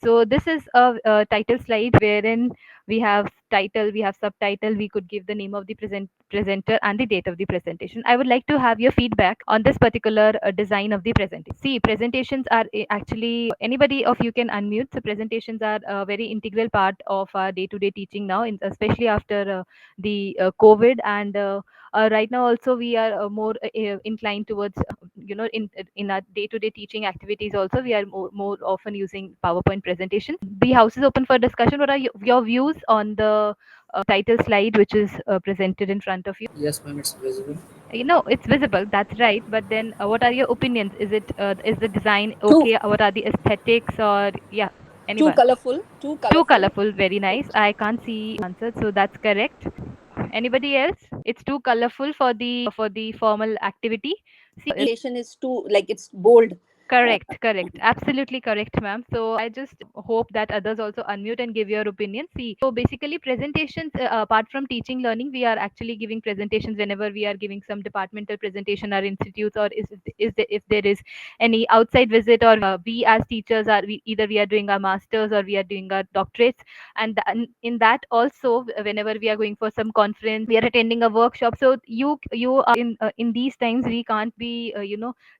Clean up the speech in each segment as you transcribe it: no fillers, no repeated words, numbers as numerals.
So this is a title slide wherein we have title, we have subtitle, we could give the name of the presenter and the date of the presentation. I would like to have your feedback on this particular design of the presentation. See, presentations are actually, anybody of you can unmute. So presentations are a very integral part of our day-to-day teaching now, especially after the COVID, and right now also we are more inclined towards in our day-to-day teaching activities also we are more often using PowerPoint presentations. The house is open for discussion. What are your views on the title slide which is presented in front of you? Yes, ma'am, it's visible. It's visible, that's right, but then what are your opinions? Is the design Too okay? What are the aesthetics? Or yeah, too anyone? colorful, too Too colorful. colorful, very nice. I can't see answer, so that's correct. Anybody else? It's too colorful for the formal activity. See, Presentation is too, like, it's bold. correct, correct. Absolutely correct, ma'am. So I just hope that others also unmute and give your opinion. See, so basically presentations, apart from teaching learning, we are actually giving presentations whenever we are giving some departmental presentation or institutes, or if there is any outside visit, or we as teachers are either we are doing our masters or we are doing our doctorates. And in that also, whenever we are going for some conference, we are attending a workshop. So you are in these times we can't be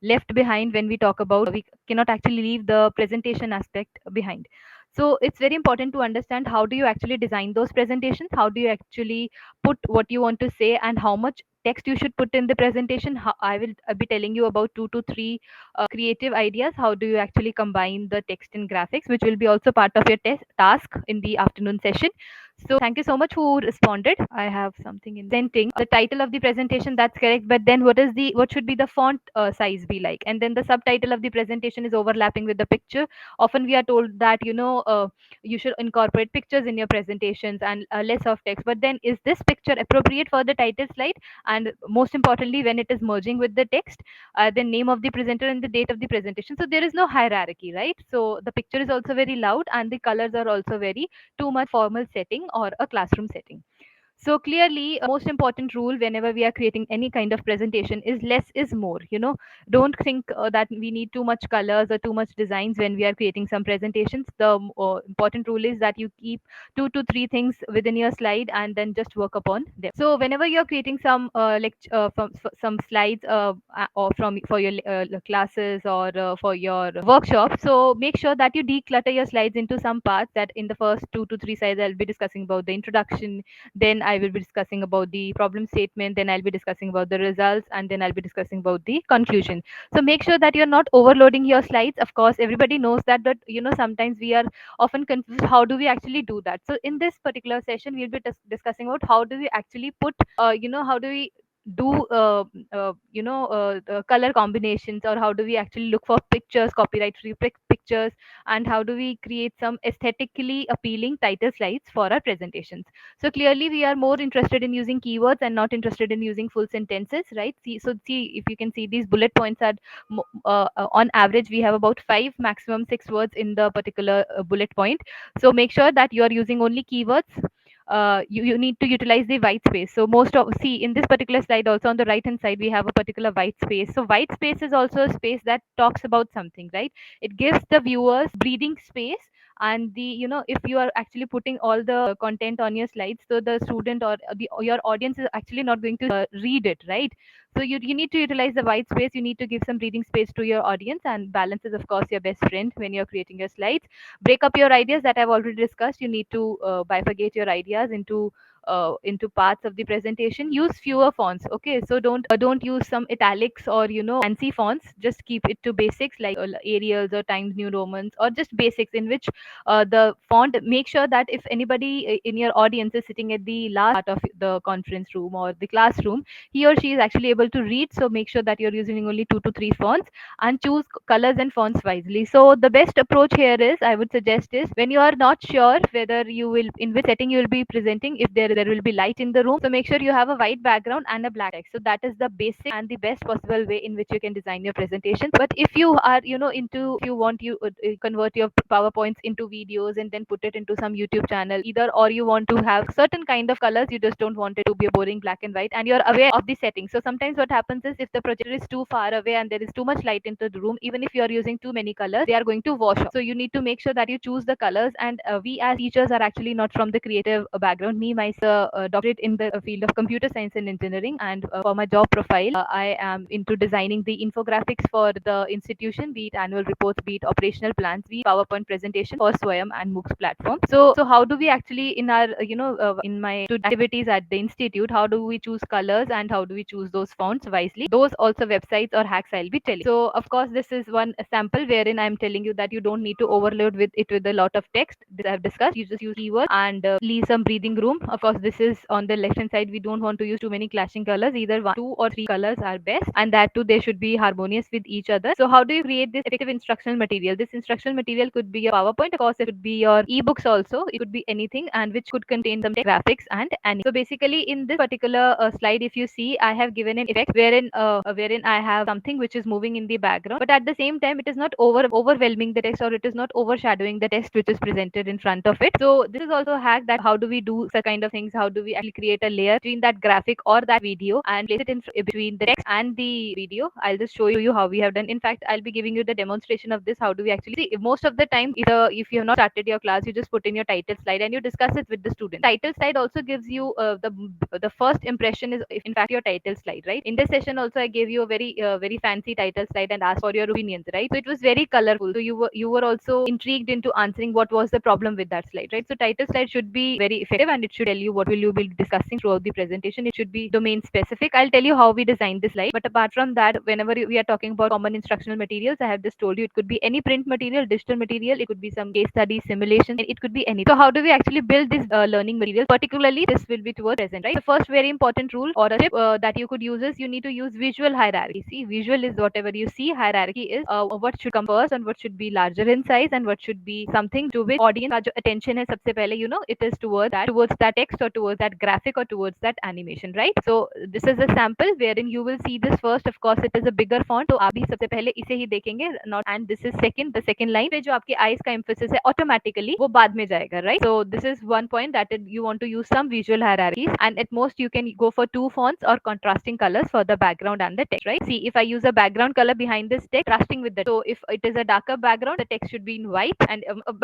left behind. When we talk about, we cannot actually leave the presentation aspect behind. So it's very important to understand how do you actually design those presentations, how do you actually put what you want to say, and how much text you should put in the presentation. I will be telling you about 2 to 3 creative ideas. How do you actually combine the text and graphics, which will be also part of your task in the afternoon session. So thank you so much who responded. I have something in presenting the title of the presentation. That's correct. But then what should be the font size be like? And then the subtitle of the presentation is overlapping with the picture. Often we are told that you should incorporate pictures in your presentations and less of text. But then is this picture appropriate for the title slide? And most importantly, when it is merging with the text, the name of the presenter and the date of the presentation. So there is no hierarchy, right? So the picture is also very loud and the colors are also very too much formal setting or a classroom setting. So clearly, most important rule whenever we are creating any kind of presentation is less is more. Don't think that we need too much colors or too much designs when we are creating some presentations. The important rule is that you keep 2 to 3 things within your slide and then just work upon them. So whenever you're creating some some slides or from for your classes or for your workshop, so make sure that you declutter your slides into some parts. That in the first 2 to 3 slides I'll be discussing about the introduction, then I will be discussing about the problem statement, then I'll be discussing about the results, and then I'll be discussing about the conclusion. So make sure that you're not overloading your slides. Of course, everybody knows that, but sometimes we are often confused. How do we actually do that? So in this particular session, we'll be discussing about how do we actually put, how do we do color combinations, or how do we actually look for pictures, copyright free pictures, and how do we create some aesthetically appealing title slides for our presentations. So clearly, we are more interested in using keywords and not interested in using full sentences, right? See if you can see, these bullet points are on average we have about 5 maximum 6 words in the particular bullet point. So make sure that you are using only keywords. You need to utilize the white space. So most of, see in this particular slide also on the right hand side we have a particular white space. So white space is also a space that talks about something, right? It gives the viewers breathing space. And the if you are actually putting all the content on your slides, so the student or your audience is actually not going to read it, right? So you need to utilize the white space. You need to give some breathing space to your audience, and balance is of course your best friend when you're creating your slides. Break up your ideas that I've already discussed. You need to bifurcate your ideas into parts of the presentation. Use fewer fonts. Okay, so don't use some italics or fancy fonts. Just keep it to basics like Arials or Times New Romans, or just basics in which the font. Make sure that if anybody in your audience is sitting at the last part of the conference room or the classroom, he or she is actually able to read. So make sure that you're using only 2 to 3 fonts, and choose colors and fonts wisely. So the best approach here is, I would suggest, is when you are not sure whether you will, in which setting you will be presenting, if there there will be light in the room. So make sure you have a white background and a black text. So that is the basic and the best possible way in which you can design your presentation. But if you are, if you want you convert your PowerPoints into videos and then put it into some YouTube channel, either, or you want to have certain kind of colors, you just don't want it to be a boring black and white, and you're aware of the settings. So sometimes what happens is, if the projector is too far away and there is too much light into the room, even if you are using too many colors, they are going to wash off. So you need to make sure that you choose the colors. And we as teachers are actually not from the creative background. Me myself, doctorate in the field of computer science and engineering, and for my job profile, I am into designing the infographics for the institution, be it annual reports, be it operational plans, be it PowerPoint presentation for Swayam and MOOCs platform. So how do we actually, in our in my activities at the institute, how do we choose colors and how do we choose those fonts wisely? Those also websites or hacks I'll be telling. So of course, this is one sample wherein I'm telling you that you don't need to overload with it with a lot of text. This I've discussed. You just use keywords and leave some breathing room. Of course, this is on the left hand side. We don't want to use too many clashing colors. Either one, two, or three colors are best, and that too they should be harmonious with each other. So how do you create this effective instructional material? This instructional material could be your PowerPoint. Of course, it could be your ebooks also. It could be anything, and which could contain some graphics and any. So basically, in this particular slide, if you see, I have given an effect wherein I have something which is moving in the background, but at the same time, it is not overwhelming the text, or it is not overshadowing the text which is presented in front of it. So this is also a hack, that how do we do such kind of things? How do we actually create a layer between that graphic or that video and place it in between the text and the video? I'll just show you how we have done. In fact, I'll be giving you the demonstration of this. How do we actually see? Most of the time, if you have not started your class, you just put in your title slide and you discuss it with the student. Title slide also gives you the first impression is, in fact, your title slide, right? In this session also, I gave you a very fancy title slide and asked for your opinions, right? So it was very colorful. So you were also intrigued into answering what was the problem with that slide, right? So title slide should be very effective, and it should tell you what will you be discussing throughout the presentation. It should be domain specific. I'll tell you how we designed this slide. But apart from that, whenever we are talking about common instructional materials, I have just told you, it could be any print material, digital material, it could be some case study, simulation, and it could be anything. So how do we actually build this learning material? Particularly, this will be towards present, right? The first very important rule or a tip that you could use is, you need to use visual hierarchy. See, visual is whatever you see. Hierarchy is what should come first, and what should be larger in size, and what should be something to which audience का जो attention है सबसे पहले, it is towards that text, or towards that graphic, or towards that animation, right? So this is a sample wherein you will see this first. Of course, it is a bigger font, तो आप भी सबसे पहले इसे ही देखेंगे, not, and this is the second line पे जो आपके eyes का emphasis है, automatically वो बाद में जाएगा, right? So this is one point, that you want to use some visual hierarchies, and at most you can go for two fonts or contrasting colors for the background and the text, right? See, if I use a background color behind this text, contrasting with the, so if it is a darker background, the text should be in white, and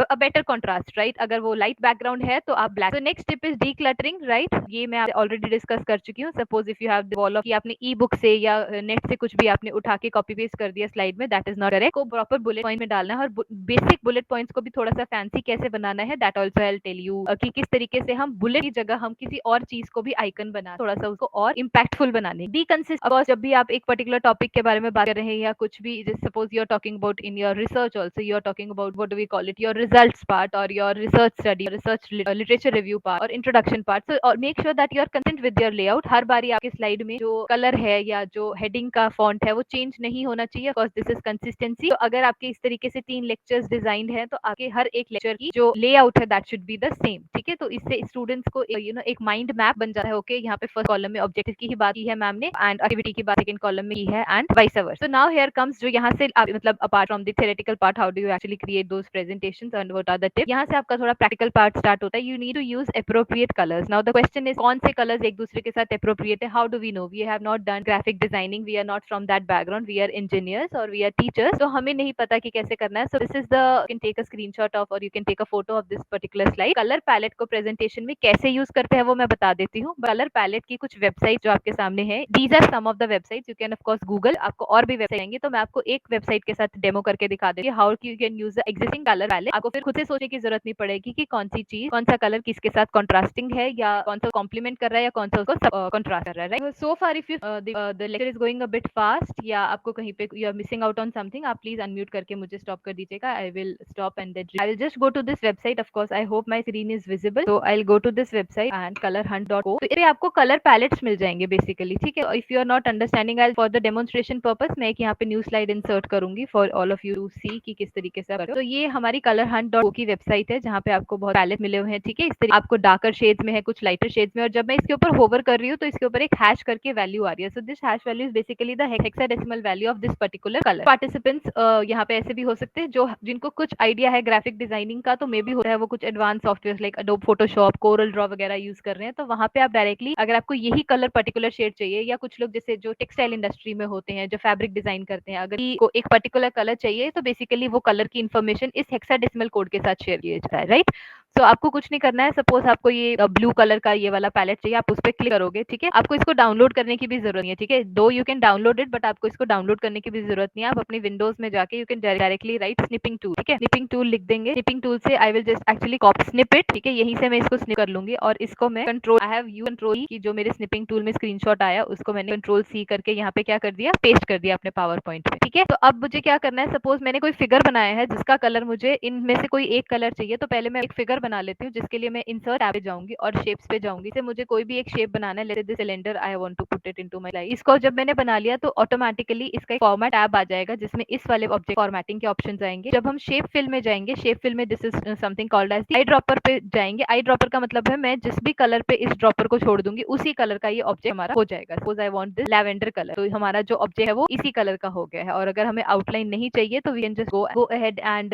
a better contrast, right? अगर वो light background है तो आप black. So next tip is decluttering, right? ये मैं already discuss कर चुकी हूँ. Suppose if you have the wall of कि आपने e-book से या net से कुछ भी आपने उठा के copy paste कर दिया slide में, that is not correct. को proper bullet point में डालना है, और basic bullet points को भी थोड़ा सा fancy कैसे बनाना है, that also I'll tell you कि किस तरीके से हम bullet की जगह हम किसी और चीज को भी icon बना, थोड़ा सा उसको और impactful बनाने. Be consistent. Of course, जब भी आप एक particular topic के बारे में बात कर रहे हैं या कुछ भी, just suppose you're talking about in your research also, you're talking about, what do we call it, your results part, or your research study, research literature review part, or introduction part. So or make sure that you're consistent with your layout. हर बारी आपके slide में जो color है या जो heading का font है वो change नहीं होना चाहिए, because this is consistency. तो अगर आपके इस तरीके से 3 lectures designed है, तो आपके हर एक lecture की जो layout है, that should be the same. ठीक है, तो इससे students को एक mind map बन जाता है. ओके, यहाँ पे first column में objective की ही बात की है मैम ने, and activity की बात second column में की है, and vice versa. So now here comes जो यहाँ से मतलब apart from the theoretical part, how do you actually create those presentations and what are the tips? यहाँ से आपका थोड़ा practical part start होता है. You need to use appropriate colors. Now the question is, कौन से colors एक दूसरे के साथ appropriate है? How do we know? We have not done graphic designing. We are not from that background. We are engineers or we are teachers. तो हमें नहीं पता कि कैसे करना है. So this is the, you can take a screenshot of, or you can take a photo of this particular slide. Color palette को presentation में कैसे use करते हैं वो मैं बता देती हूँ. Color palette की कुछ website जो आपके सामने है. These are some of the websites. You can of course Google. आपको और भी website आएंगे, तो मैं आपको एक website के साथ demo करके दिखा देती हूँ. How you can use the existing color palette. आपको फिर खुद से सोचने की जरूरत नहीं पड़ेगी कि कौन सी चीज, कौन सा कलर किसके साथ contrasting है, या कौन सा complement कर रहा है, या कौन सा उसको contrast कर रहा है, right? So far if you the lecture is going a bit fast, या आपको कहीं पे you are missing out on something, आप please unmute करके मुझे stop कर दीजिएगा. I will stop and then I will just go to this website. Of course I hope my screen is visible. So I'll go to this website and colorhunt.co. तो इसे आपको color palettes मिल जाएंगे basically. ठीक है, if you are not understanding, I'll for the demonstration purpose मैं एक यहाँ पे new slide insert करूंगी for all of you to see कि किस तरीके से करो. तो ये हमारी colorhunt.co की वेबसाइट है, जहाँ पे आपको बहुत पैलेट मिले हुए हैं. ठीक है, इस तरीके आपको डार्कर शेड्स शेड्स में है, कुछ लाइटर शेड्स में, और जब मैं इसके ऊपर होवर कर रही हूँ तो इसके ऊपर एक हैश करके वैल्यू आ रही है. So this hash value is basically the hexadecimal value of this particular colour. Participants यहाँ पे ऐसे भी हो सकते हैं जो जिनको कुछ आइडिया है ग्राफिक डिजाइनिंग का, तो मे भी होता है वो कुछ advance software like Adobe Photoshop, Corel Draw वगैरह यूज कर रहे हैं, तो वहां पे आप डायरेक्टली अगर आपको यही कलर पर्टिकुलर शेड चाहिए, या कुछ लोग जैसे जो टेक्सटाइल इंडस्ट्री में होते हैं, जो फैब्रिक डिजाइन करते हैं, अगर को एक पर्टिकुलर कलर चाहिए तो बेसिकली वो कलर की इन्फॉर्मेशन इस हेक्साडेसिमल कोड के साथ शेयर किया जाता है, राइट. तो आपको कुछ नहीं करना है. सपोज आपको ये ब्लू कलर का ये वाला पैलेट चाहिए, आप उस पर क्लिक करोगे, ठीक है. आपको इसको डाउनलोड करने की भी जरूरत नहीं है, ठीक है. दो you can download it, but आपको इसको डाउनलोड करने की भी जरूरत नहीं है. आप अपनी विंडोज में जाके you can directly right snipping tool, ठीक है. स्निपिंग टूल लिख देंगे. स्निपिंग टूल से I will just actually copy snip it, ठीक है. यहीं से मैं इसको स्निप कर लूंगी और इसको मैं control I have you control की जो मेरे स्निपिंग टूल में स्क्रीनशॉट आया उसको मैंने कंट्रोल सी करके यहाँ पे क्या कर दिया, पेस्ट कर दिया अपने पावर पॉइंट में, ठीक है. तो अब मुझे क्या करना है, सपोज मैंने कोई फिगर बनाया है जिसका कलर मुझे इनमें से कोई एक कलर चाहिए, तो पहले मैं एक फिगर बना लेती हूँ जिसके लिए मैं इंसर्ट टैब पे जाऊंगी और शेप्स पे जाऊंगी. से मुझे कोई भी एक शेप बनाना है, let's say this cylinder I want to put it into my life. इसको जब मैंने बना लिया तो ऑटोमेटिकली इसका एक फॉर्मेट टैब आ जाएगा जिसमें इस वाले ऑब्जेक्ट फॉर्मेटिंग के ऑप्शंस आएंगे. जब हम शेप फिल में जाएंगे, शेप फिल में this is something called as eyedropper पे जाएंगे. आई ड्रॉपर का मतलब है मैं जिस भी कलर पे इस ड्रॉपर को छोड़ दूंगी उसी कलर का ये ऑब्जेक्ट हमारा हो जाएगा. Suppose I want this lavender colour, तो हमारा जो ऑब्जेक्ट है वो इसी कलर का हो गया है. और अगर हमें आउटलाइन नहीं चाहिए तो we can just go ahead and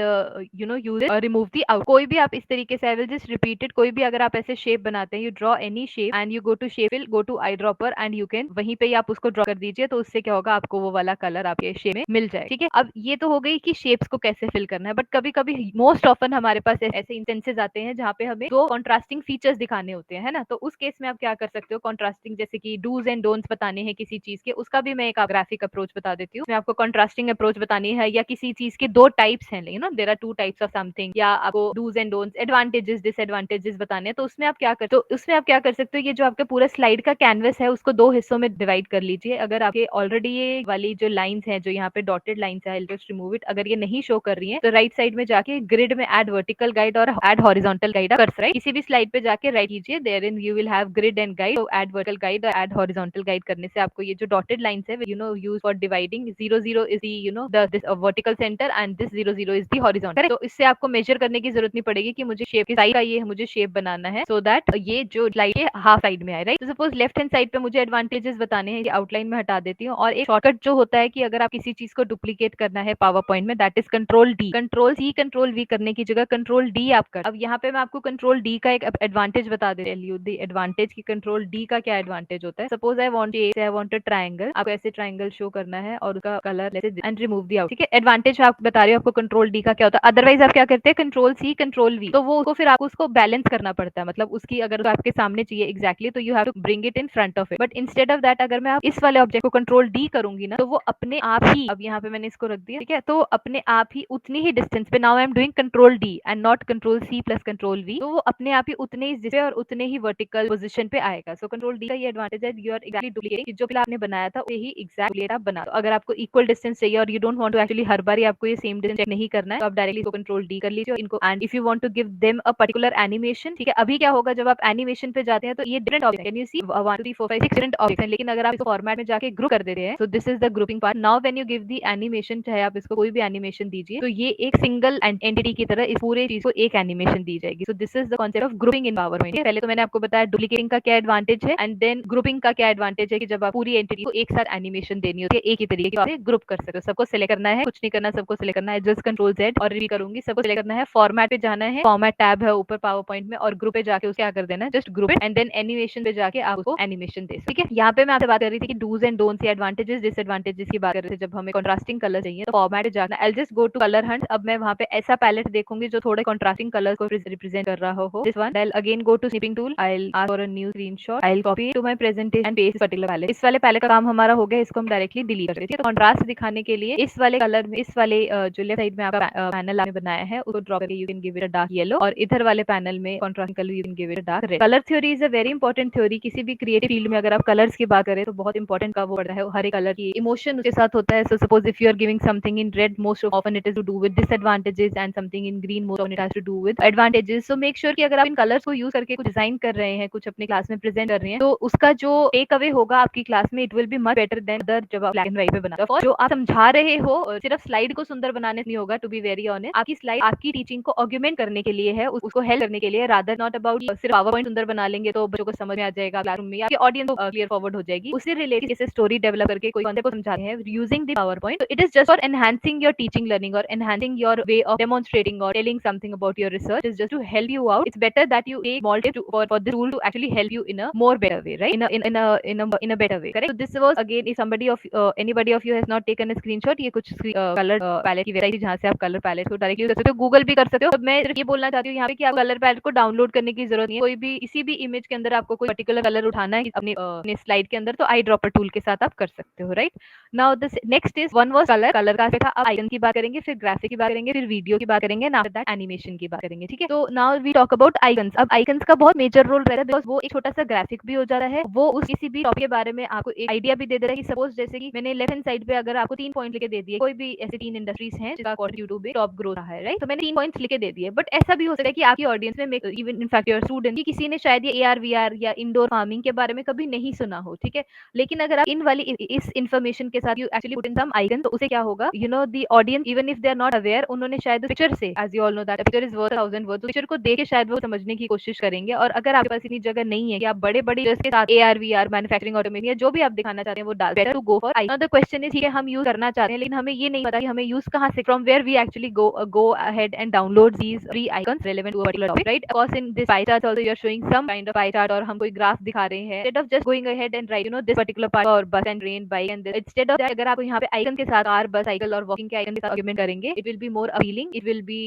use it, remove the out. कोई भी आप इस तरीके से I will just repeat it. कोई भी अगर आप ऐसे शेप बनाते हैं, you draw any shape and you go to shape fill, go to eyedropper and you can वहीं पे ही आप उसको ड्रॉ कर दीजिए, तो उससे क्या होगा, आपको वो वाला कलर आपके शेप में मिल जाए, ठीक है. अब ये तो हो गई कि शेप्स को कैसे फिल करना है, बट कभी कभी मोस्ट ऑफन हमारे पास ऐसे इंस्टेंसेस आते हैं जहाँ पे हमें दो कॉन्ट्रास्टिंग फीचर्स दिखाने होते हैं, है ना. तो उस केस में आप क्या कर सकते हो, कॉन्ट्रास्टिंग जैसे कि डूज एंड डोंट्स बताने हैं किसी चीज के, उसका भी मैं एक ग्राफिक अप्रोच बता देती हूँ. मैं आपको कॉन्ट्रास्टिंग अप्रोच बतानी है, या किसी चीज के दो टाइप्स हैं, you know there are two types of something, या आपको dos and don'ts, advantages disadvantages बताने हैं, तो उसमें आप क्या कर, तो उसमें आप क्या कर सकते हो, ये जो आपका पूरा स्लाइड का कैनवस है उसको दो हिस्सों में डिवाइड कर लीजिए. अगर आपके ऑलरेडी ये वाली जो लाइंस हैं, जो यहाँ पे डॉटेड लाइंस है, I will just remove it, अगर ये नहीं शो कर रही है तो राइट साइड में जाके ग्रिड में ऐड वर्टिकल गाइड और ऐड हॉरिजॉन्टल गाइड कर सकते हैं. किसी भी स्लाइड पे जाके राइट कीजिए, there in you will have grid and guide. तो ऐड वर्टिकल गाइड और ऐड हॉरिजॉन्टल गाइड करने से आपको ये जो डॉटेड लाइंस है, you know use for dividing, 0 0 is the you know this vertical centre and this 0 0 is the horizontal. तो इससे आपको मेजर करने की जरूरत नहीं पड़ेगी कि मुझे शेप की साइड का ये मुझे शेप बनाना है, सो दैट ये जो स्लाइड है हाफ साइड में आए, राइट. तो सपोज लेफ्ट हैंड साइड पे मुझे एडवांटेजेस बताने हैं, आउटलाइन में हटा देती हूँ. और एक शॉर्टकट जो होता है कि अगर आप किसी चीज को डुप्लीकेट करना है पावर पॉइंट में, that is control D. Control C control V करने की जगह कंट्रोल डी आप कर. अब यहाँ पे मैं आपको कंट्रोल डी का एक एडवांटेज बता दे रही हूँ, द एडवांटेज की कंट्रोल डी का क्या एडवांटेज होता है. Suppose I want a triangle, आपको ऐसे ट्रायंगल शो करना है और उसका colour and remove the out, ठीक है. एडवांटेज आप बता रहे हो आपको कंट्रोल डी का क्या होता है. अदरवाइज आप क्या करते हैं, कंट्रोल सी कंट्रोल वी, तो वो फिर आपको उसको बैलेंस करना पड़ता है. मतलब उसकी अगर तो आपके सामने चाहिए एग्जैक्टली, तो you have to bring it in front of it. But instead of that अगर मैं आप इस वाले ऑब्जेक्ट को कंट्रोल डी करूंगी ना, तो वो अपने आप ही, अब यहाँ पे मैंने इसको रख दिया, ठीक है, तो अपने आप ही उतनी ही डिस्टेंस पे, now I am doing control D and not control C plus control V, तो वो अपने आप ही उतने ही पे और उतने ही वर्टिकल पोजीशन पे आएगा. सो कंट्रोल डी का ये एडवांटेज है, यू आर एक्चुअली डुप्लीकेटिंग जो फिलहाल आपने बनाया था वही एग्जैक्ट आप बना दो. अगर आपको इक्वल डिस्टेंस चाहिए और you don't want to actually हर बार आपको ये सेम डिस्टेंस चेक नहीं करना है, तो आप डायरेक्टली इसको कंट्रोल डी कर लीजिए इनको. And if you want to give them a particular animation, ठीक है, अभी क्या होगा जब आप एनिमेशन पे जाते हैं तो ये different object, can you see 1 2 3 4 5 6 different object हैं, लेकिन अगर आप इसको फॉर्मेट में जाके ग्रुप कर देते हैं, तो this is the grouping part. Now when you give the animation, चाहे आप इसको कोई भी एनिमेशन दीजिए, तो ये एक सिंगल एंटिटी की तरह इस पूरे चीज को एक एनिमेशन दी जाएगी. So this is the concept of grouping in power point. पहले तो मैंने आपको बताया डुप्लीकेटिंग का क्या एडवांटेज है, एंड देन ग्रुपिंग का क्या एडवांटेज है कि जब आप पूरी एंटिटी को एक साथ एनिमेशन देनी होती है, एक ही तरीके से ग्रुप कर सकते हो. सबको सिलेक्ट करना है, कुछ नहीं करना, सबको सिलेक्ट करना है, जस्ट कंट्रोल जेड और री करूंगी. सबको सिलेक्ट करना है, फॉर्मेट पे जाना है, फॉर्मेट टैब है ऊपर पावर पॉइंट में, और ग्रुप पे जाके उसको क्या कर देना है, just group it and then animation पे जाके आप उसको एनिमेशन दे. ठीक है, यहाँ पे मैं आपसे बात कर रही थी कि डूज एंड डोंट्स या एडवांटेजेस डिसएडवांटेजेस की बात कर रहे थे. जब हमें कंट्रास्टिंग कलर चाहिए तो फॉर्मेट पे जाना, I just go to Color Hunt. अब मैं वहाँ पे ऐसा पैलेट देखूंगी जो थोड़े कंट्रास्टिंग कलर को रिप्रेजेंट कर रहा हो. This one, I again go to snipping tool, I will ask for a new screenshot, I will copy to my presentation and paste particular palette. इस वाले पैलेट का काम हमारा हो गया, इसको हम डायरेक्टली डिलीट कर देते हैं. तो कंट्रास्ट दिखाने के लिए इस वाले कलर में, इस वाले जो लेफ्ट साइड में आपका पैनल आपने बनाया है उसको ड्रॉ करके you can give it a dark yellow, और इधर वाले पैनल में contrast colour you can give it a dark red. Colour theory is a very important theory. किसी भी क्रिएटिव फील्ड में अगर आप कलर्स की बात करें तो बहुत इंपॉर्टेंट का वो पड़ता है. हर एक कलर की इमोशन उसके साथ होता है. So suppose if you are giving something in red, most often it is to do with disadvantages, and something in green, most often it has to do with advantages. So make sure कि अगर आप इन colours को use करके कुछ design कर रहे हैं, कुछ अपने क्लास में प्रेजेंट कर रहे हैं, तो उसका जो टेक अवे होगा आपकी क्लास में, it will be much better than other जब आप ब्लैक एंड व्हाइट पे बनाते हो. और जो आप समझा रहे हो सिर्फ स्लाइड को सुंदर बनाने नहीं होगा, टू बी वेरी ऑनेस्ट, आपकी स्लाइड आपकी टीचिंग को ऑर्गुमेंट करने के लिए है उसको हेल्प करने के लिए, रादर नॉट अबाउट सिर्फ पावर पॉइंट सुंदर बना लेंगे तो बच्चों को समझ में आ जाएगा क्लासरूम में, या ऑडियंस क्लियर फॉरवर्ड हो जाएगी, उससे रिलेटेड जैसे स्टोरी डेवलप करके कोई कॉन्सेप्ट को समझाते हैं यूजिंग द पावर पॉइंट, तो it is just for enhancing your teaching learning और enhancing your way of demonstrating और telling something about your research, is just to help you out. It's better that you take small tips for the tool to actually help you in a more better way, right? In a better way, correct? So this was again, if somebody of anybody of you has not taken a screenshot, ये कुछ colour palette की website जहाँ से आप colour palette को directly use कर सकते हो, गूगल भी कर सकते हो। मैं सिर्फ ये बोलना चाहती हूँ यहाँ पे कि आप कलर पैलेट को डाउनलोड करने की जरूरत नहीं है, कोई भी इसी भी इमेज के अंदर आपको कोई पर्टिकुलर कलर उठाना है अपने स्लाइड के अंदर, तो आई ड्रॉपर टूल के साथ आप कर सकते हो, right? Now this next is one was colour का था, अब आइकन की बात करेंगे, फिर ग्राफिक की बात करेंगे, फिर वीडियो की बात करेंगे, आफ्टर दैट एनिमेशन की बात करेंगे, ठीक है? तो now we talk about icons. अब आइकन्स का बहुत मेजर रोल रहता है बिकॉज वो एक छोटा सा ग्राफिक भी हो जाता है, वो उस किसी भी टॉपिक के बारे में आपको एक आइडिया भी दे देता है कि सपोज जैसे कि मैंने लेफ्ट हैंड साइड पे अगर आपको 3 पॉइंट लिखे दे दिए, कोई भी ऐसे 3 इंडस्ट्रीज हैं जिसका क्वार्टर यूट्यूब में टॉप ग्रोथ रहा है, राइट? तो मैंने 3 पॉइंट्स लिखे दे दिए, बट ऐसा भी हो सकता है कि आपकी ऑडियंस में इवन इनफैक्ट योर स्टूडेंट किसी ने शायद ये एआर वीआर या इंडोर फार्मिंग के बारे में कभी नहीं सुना हो, ठीक है? लेकिन अगर आप इन वाली इस इन्फॉर्मेशन के साथ you actually put in some icon, तो उसे क्या होगा, you know the audience even if they are not aware, उन्होंने शायद पिक्चर से, as you all know that picture is worth 1000 words, picture को देख के शायद वो समझने की कोशिश करेंगे। और अगर आपके पास इतनी जगह नहीं है कि आप बड़े बड़े के साथ एआर वीआर मैन्युफैक्चरिंग ऑटोमेशन या जो भी आप दिखाना चाहते हैं वो डाल, better to go for icon. The question is, ठीक है हम यूज करना चाहते हैं लेकिन हमें ये नहीं पता कि हमें यूज कहां से, from where we actually go ahead and download these free icons relevant to a particular topic, right? Of course in this pie chart also you are showing some kind of pie chart और हम कोई graph दिखा रहे हैं, instead of just going ahead and write this particular part और bus and train bike and this, instead of that अगर आप यहाँ पे आइकन के साथ कार बस साइकिल और वॉकिंग के आइकन के साथ आर्गुमेंट करेंगे, it will be more appealing, it will be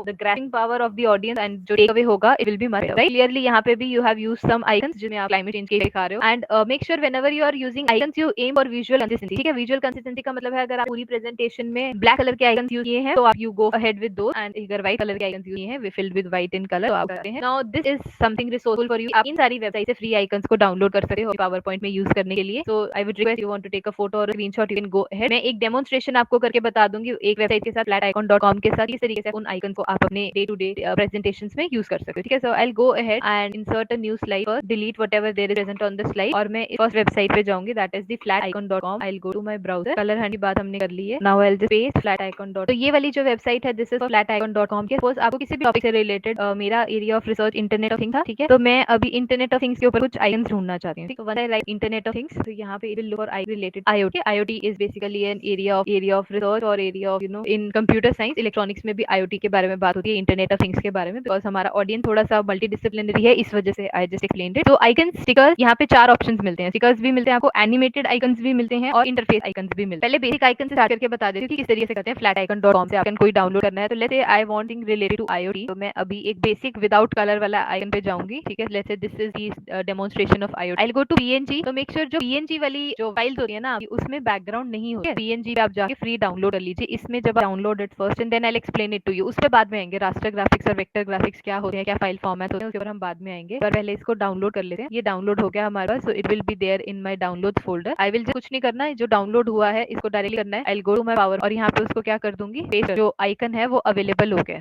the grasping power of the audience and जो टेक अवे होगा it will be much better, right? Clearly यहाँ पे भी you have used some icons जिसमें आप climate change के दिखा रहे हो, and make sure whenever you are using icons you aim for visual consistency, ठीक है? visual consistency का मतलब है अगर आप पूरी प्रेजेंटेशन में ब्लैक कलर के आइकन्स यूज किए हैं तो आप you go ahead with those, and अगर व्हाइट कलर के आइकन्स यूज किए हैं they filled with white in colour तो आप करते हैं। Now this is something resourceful for you, आप इन सारी वेबसाइट से फ्री आइकन्स को डाउनलोड कर सकते हो पावर पॉइंट में यूज करने के लिए। So I would request you want to take a photo और screenshot, you can go ahead. मैं एक डेमोन्स्ट्रेशन आपको करके बता दूंगी एक वेबसाइट के साथ flaticon.com के साथ, इस तरीके से उन आइकन को आप अपने डे टू डे प्रेजेंटेशंस में यूज कर सकते हो, ठीक है? So I will go ahead and insert a new slide, first delete whatever there is present on the slide, और मैं फर्स्ट वेबसाइट पे जाऊंगी, that is the flaticon.com। I will go to my browser, colour hunt की बात हमने कर ली है, now I will just paste flaticon. तो ये वाली जो वेबसाइट है दिस इज flaticon.com के, सपोज आपको किसी भी टॉपिक से रिलेटेड, मेरा area of research internet of things था, ठीक है? तो मैं अभी इंटरनेट ऑफ थिंग्स के ऊपर कुछ आइकन्स ढूंढना चाहती हूँ, ठीक है? One I like internet of things, तो यहाँ पे will look for I related IoT। IoT is basically an area of research और area of in computer science, electronics में भी IoT के बारे में बात होती है, इंटरनेट ऑफ थिंग्स के बारे में, बिकॉज हमारा ऑडियंस थोड़ा सा मल्टी डिसिप्लिनरी है, इस वजह से आई जस्ट एक्सप्लेन्ड इट। तो आइकन स्टिकर्स, यहाँ पे 4 ऑप्शंस मिलते हैं, स्टिकर्स भी मिलते हैं आपको, एनिमेटेड आइकन्स भी मिलते हैं और इंटरफेस आइकन्स भी मिलते हैं। पहले बेसिक आइकन से स्टार्ट करके बता देती हूँ कि किस तरीके से करते हैं। flaticon.com से आइकन कोई डाउनलोड करना है तो let's say I want thing related to IoT, तो मैं अभी एक बेसिक विदाउट कलर वाला आइकन पे जाऊंगी, ठीक है? Let's say this is the demonstration of IoT। I will go to PNG, तो मेक श्योर जो PNG वाली जो फाइल्स होती है ना उसमें बैकग्राउंड नहीं हो, PNG पे आप जाके फ्री डाउनलोड कर लीजिए। इसमें जब download it first and then I will explain it to you, उस पे बाद में आएंगे। रास्टर ग्राफिक्स और वेक्टर ग्राफिक्स क्या होते हैं, क्या फाइल फॉर्मेट होते हैं, उसके ऊपर हम बाद में आएंगे, पर पहले इसको डाउनलोड कर लेते हैं। ये डाउनलोड हो गया हमारे पास, so it will be there in my downloads folder. I will कुछ नहीं करना है, जो डाउनलोड हुआ है इसको डायरेक्टली करना है। I will go to my power और यहाँ पे उसको क्या कर दूंगी, पेस्ट, जो आइकन है वो अवेलेबल हो गया,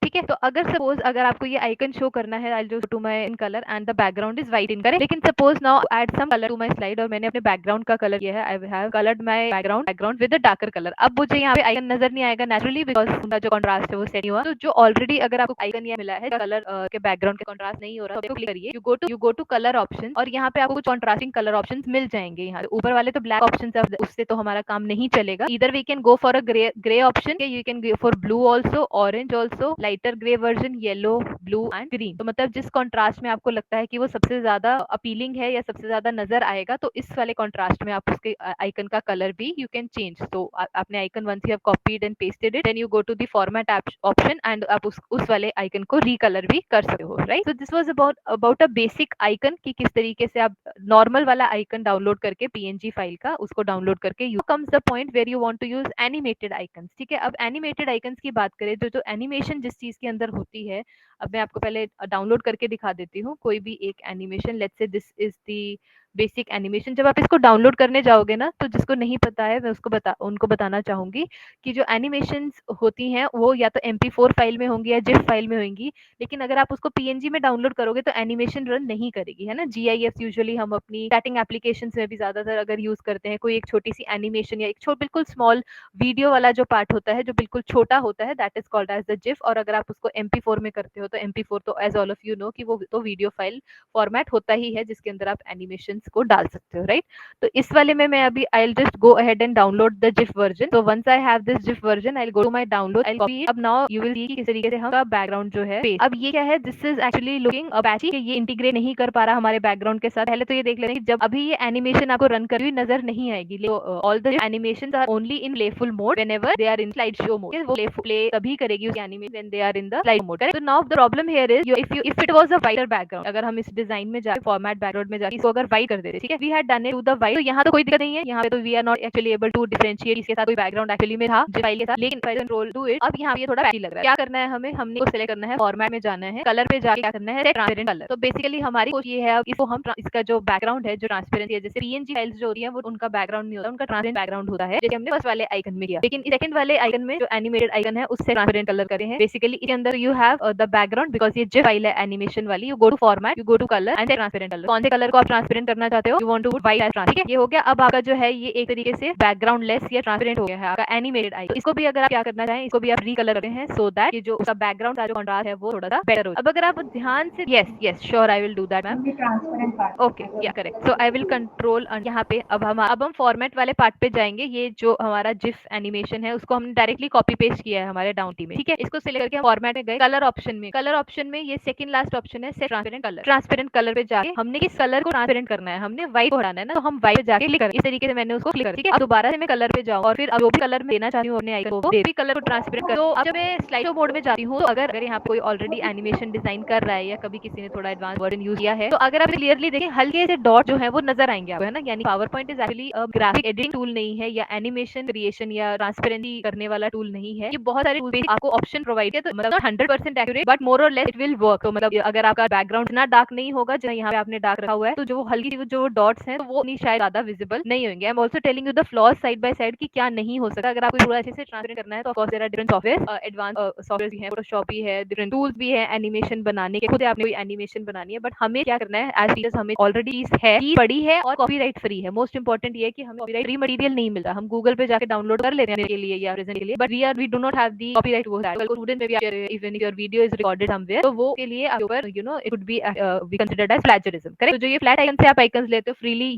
ठीक है? तो अगर सपोज अगर आपको ये आइकन शो करना है, I will to my in colour and the background is white in colour, लेकिन suppose now add some colour to my slide और मैंने अपने बैकग्राउंड का कलर किया है, I have coloured my background with a darker colour. अब मुझे यहाँ पे आइकन नजर नहीं आएगा नेचुरली, बिकॉज उनका जो कॉन्ट्रास्ट है वो सेट हुआ। तो जो ऑलरेडी अगर आपको आइकन ये मिला है कलर के बैकग्राउंड के कॉन्ट्रास्ट नहीं हो रहा, तो क्लिक करिए, you go to colour option और यहाँ पे आपको कुछ कॉन्ट्रास्टिंग कलर ऑप्शंस मिल जाएंगे। यहाँ ऊपर वाले तो ब्लैक ऑप्शन है, उससे तो हमारा काम नहीं चलेगा। इधर we can go for a grey option, you can go for blue also, orange also, lighter grey version, yellow, blue and green. तो मतलब जिस कॉन्ट्रास्ट में आपको लगता है कि वो सबसे ज्यादा अपीलिंग है या सबसे ज्यादा नजर आएगा, तो इस वाले कॉन्ट्रास्ट में आप उसके आइकन का कलर भी यू कैन चेंज। तो आपने icon once you have copied and pasted it, then you go to the format option and आप उस वाले आइकन को रिकलर भी कर सकते हो, right? So this was about a basic icon कि किस तरीके से आप नॉर्मल वाला आइकन डाउनलोड करके PNG फाइल का उसको डाउनलोड करके, you comes the point where you want to use animated icons, ठीक है? अब एनिमेटेड आइकन्स की बात करें, जो एनिमेशन जिस चीज के अंदर होती है, अब मैं आपको पहले डाउनलोड करके दिखा देती हूँ कोई भी एक animation. Let's say this is the basic animation. जब आप इसको डाउनलोड करने जाओगे ना, तो जिसको नहीं पता है मैं उनको बताना चाहूंगी कि जो एनिमेशंस होती हैं वो या तो MP4 फाइल में होंगी या जिफ फाइल में होंगी, लेकिन अगर आप उसको पीएनजी में डाउनलोड करोगे तो एनिमेशन रन नहीं करेगी, है ना। जीआईएफ यूजुअली हम अपनी चैटिंग एप्लीकेशंस में भी ज्यादातर अगर यूज करते हैं, कोई एक छोटी सी एनिमेशन या एक बिल्कुल स्मॉल वीडियो वाला जो पार्ट होता है जो बिल्कुल छोटा होता है, that is called as the GIF. और अगर आप उसको MP4 में करते हो तो MP4 तो as all of you know कि वो तो वीडियो फाइल फॉर्मेट होता ही है जिसके अंदर आप एनिमेशंस को डाल सकते हो, राइट। तो इस वाले में मैं अभी I will just go ahead and download the GIF version. So once I have this GIF version I will go to my download, I will copy it. अब नाउ यू विल सी कि किस तरीके से हम का background जो है अब ये क्या है, this is actually looking a patchy, ये इंटीग्रेट नहीं कर पा रहा हमारे बैकग्राउंड के साथ। पहले तो ये देख लेना कि जब अभी ये एनिमेशन आपको रन करी हुई नजर नहीं आएगी, all the animations are only in playful mode whenever they are in slide show mode. वो प्ले तभी करेगी उस animation when they are in the slide mode. तो now the problem here is if it was a whiter background, अगर हम इस design में जाके फॉर्मेट बैकग्राउंड में जाके इसको अगर वाइट कर देते, ठीक है, we had done it to the white, तो यहाँ तो कोई दिक्कत नहीं है, यहाँ पे तो we are not actually able to differentiate इसके साथ कोई बैकग्राउंड एक्चुअली में था जिस फाइल के साथ, लेकिन फाइल कंट्रोल टू इट अब यहाँ ये थोड़ा पैची लग रहा है। क्या करना है हमें, हमने को सिलेक्ट करना है, फॉर्मेट में जाना है, कलर पे जाके क्या करना है, ट्रांसपेरेंट कलर। तो बेसिकली हमारी कोशिश ये है इसको हम इसका जो बैकग्राउंड है जो ट्रांसपेरेंट है, जैसे पीएनजी फाइल्स जो होती है वो उनका बैकग्राउंड नहीं होता, उनका ट्रांसपेरेंट बैकग्राउंड होता है, जैसे हमने फर्स्ट वाले आइकन में किया। लेकिन सेकंड वाले आइकन में जो एनिमेटेड आइकन है उससे ट्रांसपेरेंट कलर करे हैं। बेसिकली इसके अंदर you have the background, because ये जिफ फाइल है एनिमेशन वाली, you go to format, you go to colour and transparent colour. कौन से कलर को आप ट्रांसपेरेंट करना चाहते हो, you want to put white as transparent, ठीक है, ये हो गया। अब आपका जो है ये एक तरीके से बैकग्राउंड लेस या ट्रांसपेरेंट हो गया है आपका एनिमेटेड आइकन। इसको भी अगर आप क्या करना चाहें, इसको भी आप रीकलर करते हैं सो दैट ये जो उसका बैकग्राउंड का जो कंट्रास्ट है वो थोड़ा सा बेटर हो। अब अगर आप ध्यान से, yes yes sure I will do that ma'am, transparent part okay या correct. So I will control यहाँ पे अब हम फॉर्मेट वाले पार्ट पे जाएंगे। ये जो हमारा जिफ एनिमेशन है उसको हमने डायरेक्टली कॉपी पेस्ट किया है हमारे डाउन टी में, ठीक है। इसको सिलेक्ट करके हम फॉर्मेट में गए, कलर ऑप्शन में, कलर ऑप्शन में ये सेकंड लास्ट ऑप्शन है set transparent colour. Transparent colour पे जाके हमने किस कलर को ट्रांसपेरेंट करना है, हमने व्हाइट को हटाना है ना, तो हम व्हाइट पे जाके क्लिक करें। इस तरीके से मैंने उसको क्लिक कर, ठीक है। अब दोबारा से मैं कलर पे जाऊँ और फिर अब जो भी कलर में देना चाहती हूँ अपने आइकन को, भी कलर को ट्रांसपेरेंट कर। तो अब जब मैं स्लाइड शो मोड में जाती हूँ, तो अगर यहाँ पे कोई ऑलरेडी एनिमेशन डिजाइन कर रहा है या कभी किसी ने थोड़ा एडवांस वर्जन यूज किया है, तो अगर आप क्लियरली देखें हल्के से डॉट जो है वो नजर आएंगे आपको, है ना। यानी power point is actually graphic editing tool नहीं है या एनिमेशन क्रिएशन या ट्रांसपेरेंसी करने वाला टूल नहीं है। ये बहुत सारे टूल आपको ऑप्शन प्रोवाइड है, तो मतलब 100% एक्यूरेट बट मोर और लेस इट विल वर्क। तो मतलब अगर आपका बैकग्राउंड इतना डार्क नहीं होगा जहाँ यहाँ पे आपने डार्क रखा हुआ है, तो जो हल्की जो डॉट्स हैं तो वो नहीं शायद ज्यादा विजिबल नहीं होंगे। I am also telling you the flaws side by side की क्या नहीं हो सकता। अगर आपको पूरा अच्छे से ट्रांसपेरेंट करना है तो of course there are different software, advance software भी है, फोटोशॉप भी है, डिफरेंट टूल्स भी है एनिमेशन बनाने के। खुद आपने कोई एनिमेशन बनानी है, बट हमें क्या करना है एज टीचर्स, हमें ऑलरेडी है पड़ी है और कॉपीराइट फ्री है। मोस्ट इंपॉर्टेंट ये है कि हमें कॉपीराइट फ्री मटेरियल नहीं मिलता। हम गूगल पे जाके डाउनलोड कर लेते हैं के लिए या प्रेजेंट के लिए, but we do not have the copyright वो है। स्टूडेंट में भी even if your video is recorded somewhere, तो वो के लिए आपके ऊपर you know it would be we considered as plagiarism, correct. तो जो ये फ्लैट आइकन से आप आइकन्स लेते हो फ्रीली,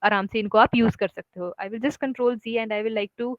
आराम से इनको आप यूज कर सकते हो। I will just control C and I will like to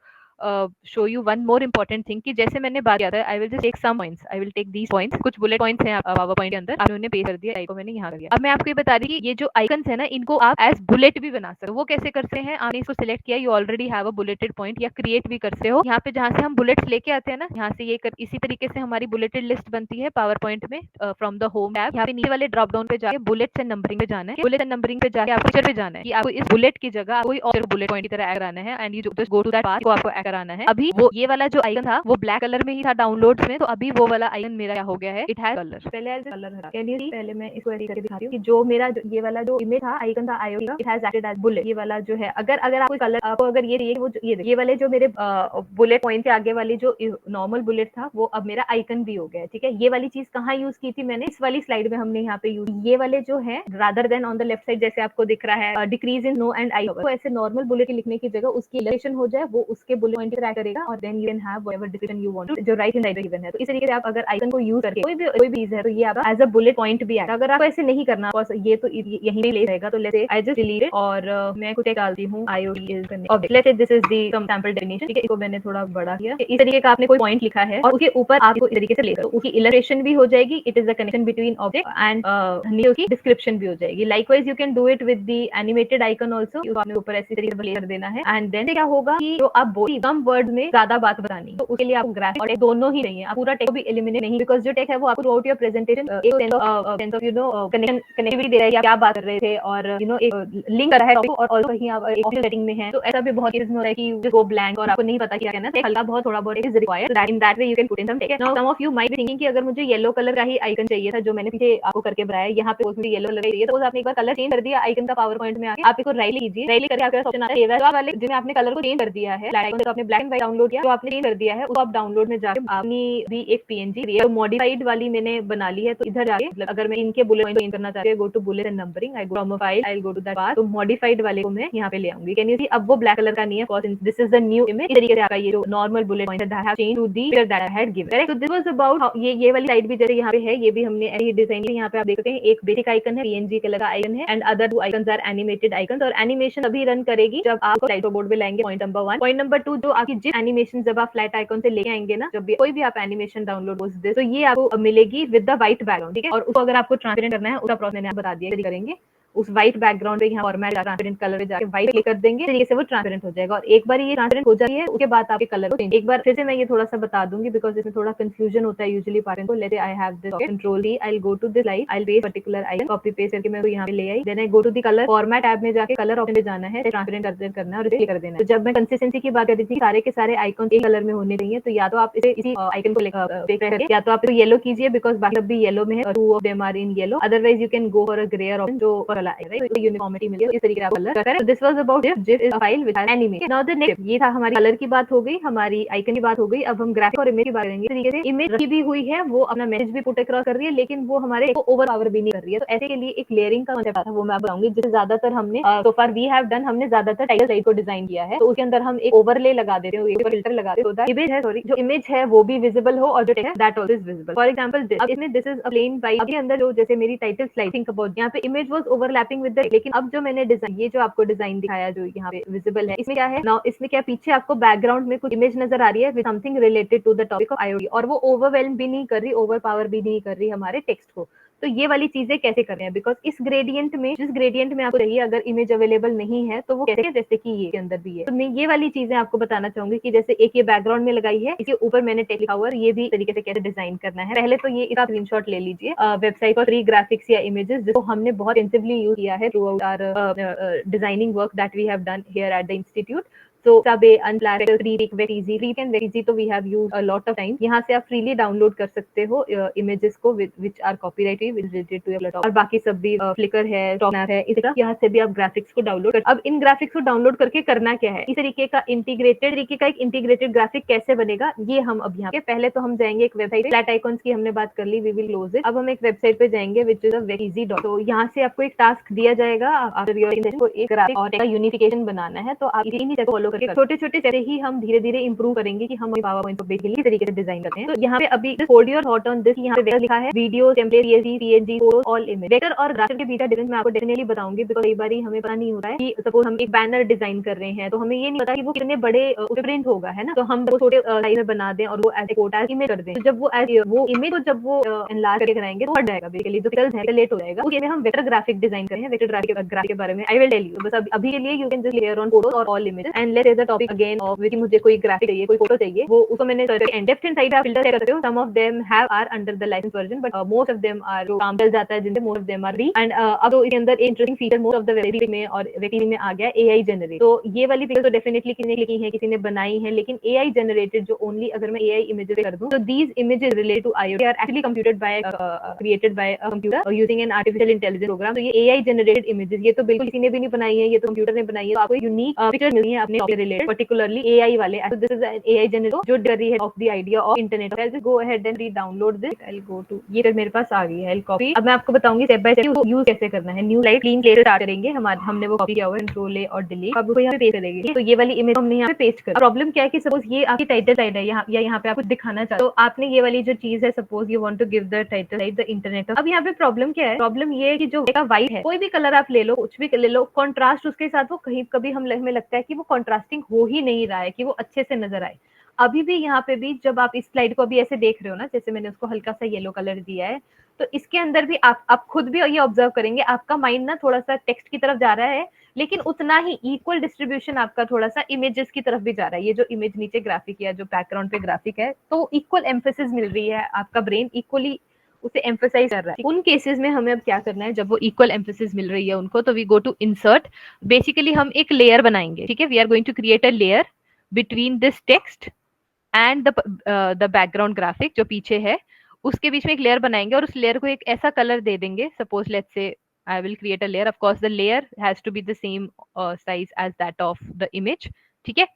show you one more important thing कि जैसे मैंने बात किया था, I will just take some points, I will take these points, कुछ बुलेट पॉइंट्स हैं पावर पॉइंट के अंदर, आपने उन्हें पे कर दिया, को मैंने यहाँ कर दिया। अब मैं आपको ये बता दी कि ये जो आइकन्स है ना, इनको आप एज बुलेट भी बना सकते हो। वो कैसे करते हैं, आपने इसको सिलेक्ट किया, you already have a bulleted point, या क्रिएट भी करते हो। यहाँ पे जहाँ से हम बुलेट्स लेके आते हैं ना, यहाँ से ये इसी तरीके से हमारी बुलेटेड लिस्ट बनती है पावर पॉइंट में फ्रॉम द होम टैब। यहाँ पे नीचे वाले ड्रॉप डाउन पे जाके बुलेट्स एंड नंबरिंग पे जाना है। बुलेट एंड नंबरिंग पे जाके आपको पिक्चर पे जाना है कि आपको इस बुलेट की जगह कोई और बुलेट पॉइंट की तरह ऐड कराना है, and you just go to that path को आपको ऐड कराना है। अभी वो ये वाला जो आइकन था वो ब्लैक कलर में ही था डाउनलोड्स में, तो अभी वो वाला आइकन मेरा क्या हो गया है, इट हैज कलर। पहले कलर है, कैन यू सी, पहले मैं इसको ऐसे करके दिखाती हूं कि जो मेरा ये वाला जो इमेज था, आइकन था आईओटी का, it has acted as bullet. ये वाला जो है, अगर आपको कलर, आपको अगर ये वो ये वाले जो मेरे बुलेट पॉइंट के आगे वाली जो नॉर्मल बुलेट था वो अब मेरा आइकन भी हो गया है, ठीक है। ये वाली चीज कहाँ यूज की थी मैंने, इस वाली स्लाइड में हमने यहाँ पे यूज, ये वाले जो है rather than on the left side जैसे आपको दिख रहा है decrease in no and I, तो ऐसे नॉर्मल बुलेट लिखने की जगह उसकी इलस्ट्रेशन हो जाए, वो उसके बुलेट पॉइंट ट्रैक करेगा और then you can have whatever description you want, जो राइट इन गिवन है। तो इस तरीके से आप अगर आइकन को यूज करके कोई भी चीज है तो ये आपका एज अ बुलेट पॉइंट भी है। अगर आपको ऐसे नहीं करना, ये तो यहीं पे ले रहेगा, तो let's say I just delete it और मैं कुछ डालती हूँ IoT is object, let's say this is the some sample definition, ठीक है। इसको मैंने थोड़ा बड़ा किया, इस तरीके का आपने कोई पॉइंट लिखा है और उसके ऊपर आप इसको इस तरीके से ले करो, उसकी इलस्ट्रेशन भी हो जाएगी, it is the connection between object and उसकी डिस्क्रिप्शन भी हो जाएगी। Likewise you can do it with the animated icon also, आपने ऊपर ऐसी तरीके से कर देना है, एंड देन क्या होगा कि जो आप कम वर्ड में ज्यादा बात बतानी, तो उसके लिए आपको ग्राफिक और टेक्स्ट दोनों ही चाहिए। आप पूरा टेक्स्ट को भी एलिमिनेट नहीं, बिकॉज जो टेक्स्ट है वो आपको थ्रू आउट योर प्रेजेंटेशन एक सेंस ऑफ कनेक्टिविटी दे रहा है कि आप क्या बात कर रहे थे, और एक लिंक कर रहा है टॉपिक, और कहीं आप एक ऑफिस सेटिंग में हैं, तो ऐसा भी बहुत केसेस में होता है कि वो ब्लैंक और आपको नहीं पता क्या कहना है, हल्का बहुत थोड़ा बहुत is required, that in that way you can put in some text. Now some of you might be thinking कि अगर मुझे येलो कलर का ही आइकन चाहिए था, जो मैंने पीछे आपको करके बताया, यहाँ पे मुझे येलो कलर चाहिए, तो आपने एक बार कलर चेंज कर दिया आइकन का पावर पॉइंट में आके, आप इसको राइट कीजिए, राइट करके आपके पास ऑप्शन आता है वाले जिसमें आपने कलर को चेंज कर दिया है, आइकन तो आपने ब्लैक एंड व्हाइट डाउनलोड किया, तो आपने चेंज कर दिया है, उसको आप डाउनलोड में जाके अपनी भी एक पीएनजी मॉडिफाइड वाली मैंने बना ली है, तो इधर जाके मतलब अगर मैं इनके बुलेट पॉइंट चेंज करना चाहती हूँ, go to bullet and numbering, I go from a file, I will go to that part, तो मॉडिफाइड वाले को मैं यहाँ पे ले आऊंगी। कैन यू सी, अब वो ब्लैक कलर का नहीं है, because this is the new image. इस तरीके से आपका ये जो normal bullet point that have changed to the picture that I had given, correct. So this was about ये वाली साइड भी जैसे यहाँ पे है, ये भी हमने ऐसे ही डिजाइन की। यहाँ पे आप देख सकते हैं एक बेसिक आइकन है, पीएनजी कलर का आइकन है, and other two icons are animated icons, और एनिमेशन अभी रन करेगी जब आप स्लाइड बोर्ड पे लाएंगे, पॉइंट नंबर 1। पॉइंट नंबर 2, जो आपकी जिस एनिमेशन जब आप फ्लैट आइकन से लेके आएंगे ना, जब भी कोई भी आप एनिमेशन डाउनलोड हो तो ये आपको मिलेगी विद द व्हाइट बैकग्राउंड, ठीक है। और उसको अगर आपको ट्रांसपेरेंट करना है, उसका प्रोसेस मैंने आपको बता दिया, करेंगे उस व्हाइट बैकग्राउंड पे यहाँ फॉर्मेट ट्रांसपेरेंट कलर पे जाके व्हाइट क्लिक कर देंगे, तरीके से वो ट्रांसपेरेंट हो जाएगा। और एक बार ये ट्रांसपेरेंट हो जाती है, उसके बाद आपके कलर को एक बार फिर से मैं ये थोड़ा सा बता दूंगी, बिकॉज इसमें थोड़ा कंफ्यूजन होता है यूजुअली पार्टिसिपेंट को। Let's say I have this control D, I will go to this light, I will paste particular icon, copy paste करके मैं वो यहाँ पे ले आई, then I go to the colour format tab में जाके कलर ऑप्शन पे जाना है, ट्रांसपेरेंट करना है और इसे कर देना है। तो जब मैं कंसिस्टेंसी की बात कर रही थी, सारे के सारे आइकन एक कलर में होने चाहिए, तो या तो आप इसे इसी आइकन को लेकर, या तो आप येलो कीजिए, बिकॉज बाकी सब भी येलो में है, two of them are in yellow, otherwise you can go for a grey option जो वाला है, राइट। यूनिफॉर्मिटी मिली इस तरीके का कलर करें। This was about GIF is a file with animation. Now the next, ये था हमारी कलर की बात हो गई, हमारी आइकन की बात हो गई। अब हम ग्राफिक और इमेज की बात करेंगे। तरीके से इमेज रखी भी हुई है, वो अपना मैसेज भी पुट अक्रॉस कर रही है, लेकिन वो हमारे ओवर पावर भी नहीं कर रही है। तो ऐसे के लिए एक लेयरिंग का कॉन्सेप्ट आता है, वो मैं बताऊंगी, जिसे ज्यादातर हमने सो फार वी हैव डन, हमने ज्यादातर टाइटल साइड को डिजाइन किया है, तो उसके अंदर हम एक ओवरले लगा देते हैं, एक फिल्टर लगा देते हैं, इमेज है, सॉरी, जो इमेज है वो भी विजिबल हो और जो टेक्स्ट है that also is visible. For example this, अब इसमें this is a plain white, अब के अंदर जो जैसे मेरी टाइटल स्लाइड, थिंक अबाउट, यहाँ पे image was overlapping with the, लेकिन अब जो मैंने डिजाइन, ये जो आपको डिजाइन दिखाया जो यहाँ पे विजिबल है, इसमें क्या है नाउ, इसमें क्या पीछे आपको बैकग्राउंड में कुछ इमेज नजर आ रही है with something related to the topic of IoT, और वो ओवरवेल्म भी नहीं कर रही, ओवर पावर भी नहीं कर रही हमारे टेक्स्ट को। तो ये वाली चीजें कैसे कर रहे हैं, बिकॉज इस ग्रेडियंट में, जिस ग्रेडियंट में आपको चाहिए, अगर इमेज अवेलेबल नहीं है तो वो कैसे, जैसे कि ये के अंदर भी है, तो मैं ये वाली चीजें आपको बताना चाहूंगी कि जैसे एक ये बैकग्राउंड में लगाई है, इसके ऊपर मैंने टेक्स्ट लिखा हुआ है, ये भी तरीके से कैसे डिजाइन करना है। पहले तो ये इसका स्क्रीनशॉट ले लीजिए वेबसाइट पर फ्री ग्राफिक्स या इमेजेस, जिसको हमने बहुत इंटेंसिवली यूज किया है throughout our designing work that we have done here at the institute. So Sabe, Unplatted, Free, very easy, Free and very easy, तो we have used a lot of time। यहाँ से आप freely download कर सकते हो images को which are copyrighted, which related to your laptop, और बाकी सब भी Flickr है, Snap है, इस तरह यहाँ से भी आप ग्राफिक्स को डाउनलोड कर। अब इन ग्राफिक्स को डाउनलोड करके करना क्या है, इस तरीके का एक इंटीग्रेटेड ग्राफिक कैसे बनेगा, ये हम अब यहाँ पे पहले तो हम जाएंगे एक वेबसाइट, फ्लैट आइकॉन्स की हमने बात कर ली, वी विल क्लोज इट। अब हम एक वेबसाइट पे जाएंगे which is a very easy dot, तो यहाँ से आपको एक टास्क दिया जाएगा, आफ्टर योर को एक ग्राफिक और एक यूनिफिकेशन बनाना है, तो आप इन्हीं स्टेप फॉलो करके छोटे छोटे से ही हम धीरे धीरे इंप्रूव करेंगे कि हम पावर पॉइंट को बेसिकली इस तरीके से डिजाइन करते हैं। तो यहाँ पे अभी hold your thought on this, यहाँ पे लिखा है video template PSD PNG all image. Vector और ग्राफिक के बीच का डिफरेंस मैं आपको डेफिनेटली बताऊंगी, बिकॉज कई बार हमें पता नहीं होता है कि सपोज हम एक बैनर डिजाइन कर रहे हैं, तो हमें ये नहीं पता कि वो कितने बड़े प्रिंट होगा, है ना, तो हम वो छोटे साइज में बना दें और वो ऐसे कोट एज इमेज कर दें, तो जब वो इमेज को जब वो एनलार्ज करके कराएंगे तो हट जाएगा, बेसिकली जो पिक्सेल्स है लेट हो जाएगा। उसके लिए हम वेक्टर ग्राफिक डिजाइन करें। वेक्टर ग्राफिक के बारे में आई विल टेल यू, बस अभी के लिए you can just layer on photos और all images and let's the topic again of which मुझे कोई ग्राफिक चाहिए, कोई फोटो चाहिए, वो उसको मैंने डेप्थ एंड साइड आप फिल्टर कर सकते हो। Some of them have are under the licence version, but most of them are जो काम चल जाता है जिनसे, most of them are free. And अब तो इसके अंदर interesting feature most of the very में और वेरी में आ गया एआई जनरेट। तो ये वाली पिक्चर तो डेफिनेटली किसी ने लिखी है, किसी ने बनाई है, लेकिन एआई जनरेटेड जो ओनली अगर मैं एआई इमेजेस कर दूं, तो these images related to IoT are actually computed by created by a computer using an artificial intelligence program. तो ये एआई जनरेटेड इमेजेस, ये तो बिल्कुल किसी ने भी नहीं बनाई है, ये तो कंप्यूटर ने बनाई है। तो आपको यूनिक पिक्चर मिली है अपने टॉपिक रिलेटेड, पर्टिकुलरली एआई वाले। So this is an AI generator जो कर रही है of the idea of internet। I'll just go ahead and re-download this। I'll go to ये मेरे पास आ गई है, I'll copy। अब मैं आपको बताऊंगी स्टेप बाय स्टेप यूज कैसे करना है। New slide clean slate start करेंगे, हमने वो कॉपी किया हुआ है, कंट्रोल ए और डिलीट। अब यहाँ पे पेस्ट करेंगे, तो ये वाली इमेज हमने यहाँ पे पेस्ट कर। प्रॉब्लम क्या है कि सपोज ये आपकी टाइटल साइड है यहाँ, या यहाँ पे आपको दिखाना चाहते हो, तो आपने ये वाली जो चीज है, suppose you want to give the title side the internet. अब यहाँ पे प्रॉब्लम क्या है, प्रॉब्लम ये है कि जो व्हाइट है, कोई भी कलर आप ले लो, कुछ भी ले लो, कॉन्ट्रास्ट उसके साथ वो कहीं कभी हमें लगता है कि वो कॉन्ट्रास्टिंग हो ही नहीं रहा है कि वो अच्छे से नजर आए। अभी भी यहाँ पे भी जब आप इस स्लाइड को अभी ऐसे देख रहे हो ना, जैसे मैंने उसको हल्का सा येलो कलर दिया है, तो इसके अंदर भी आप खुद भी ये ऑब्जर्व करेंगे, आपका माइंड ना थोड़ा सा टेक्स्ट की तरफ जा रहा है, लेकिन उतना ही इक्वल डिस्ट्रीब्यूशन आपका थोड़ा सा इमेजेस की तरफ भी जा रहा है। ये जो इमेज नीचे ग्राफिक या जो बैकग्राउंड पे ग्राफिक है, तो इक्वल एम्फेसिस मिल रही है, आपका ब्रेन इक्वली उसे एम्फेसाइज कर रहा है। उन केसेस में हमें अब क्या करना है, जब वो इक्वल एम्फेसिस मिल रही है उनको, तो we go to insert. Basically हम एक लेयर बनाएंगे, ठीक है, we are going to create a layer between this text and the background graphic जो पीछे है, उसके बीच में एक लेयर बनाएंगे और उस लेयर को एक ऐसा कलर दे देंगे। Suppose let's say I will create a layer. Of course, the layer has to be the same size as that of the image. ठीक है,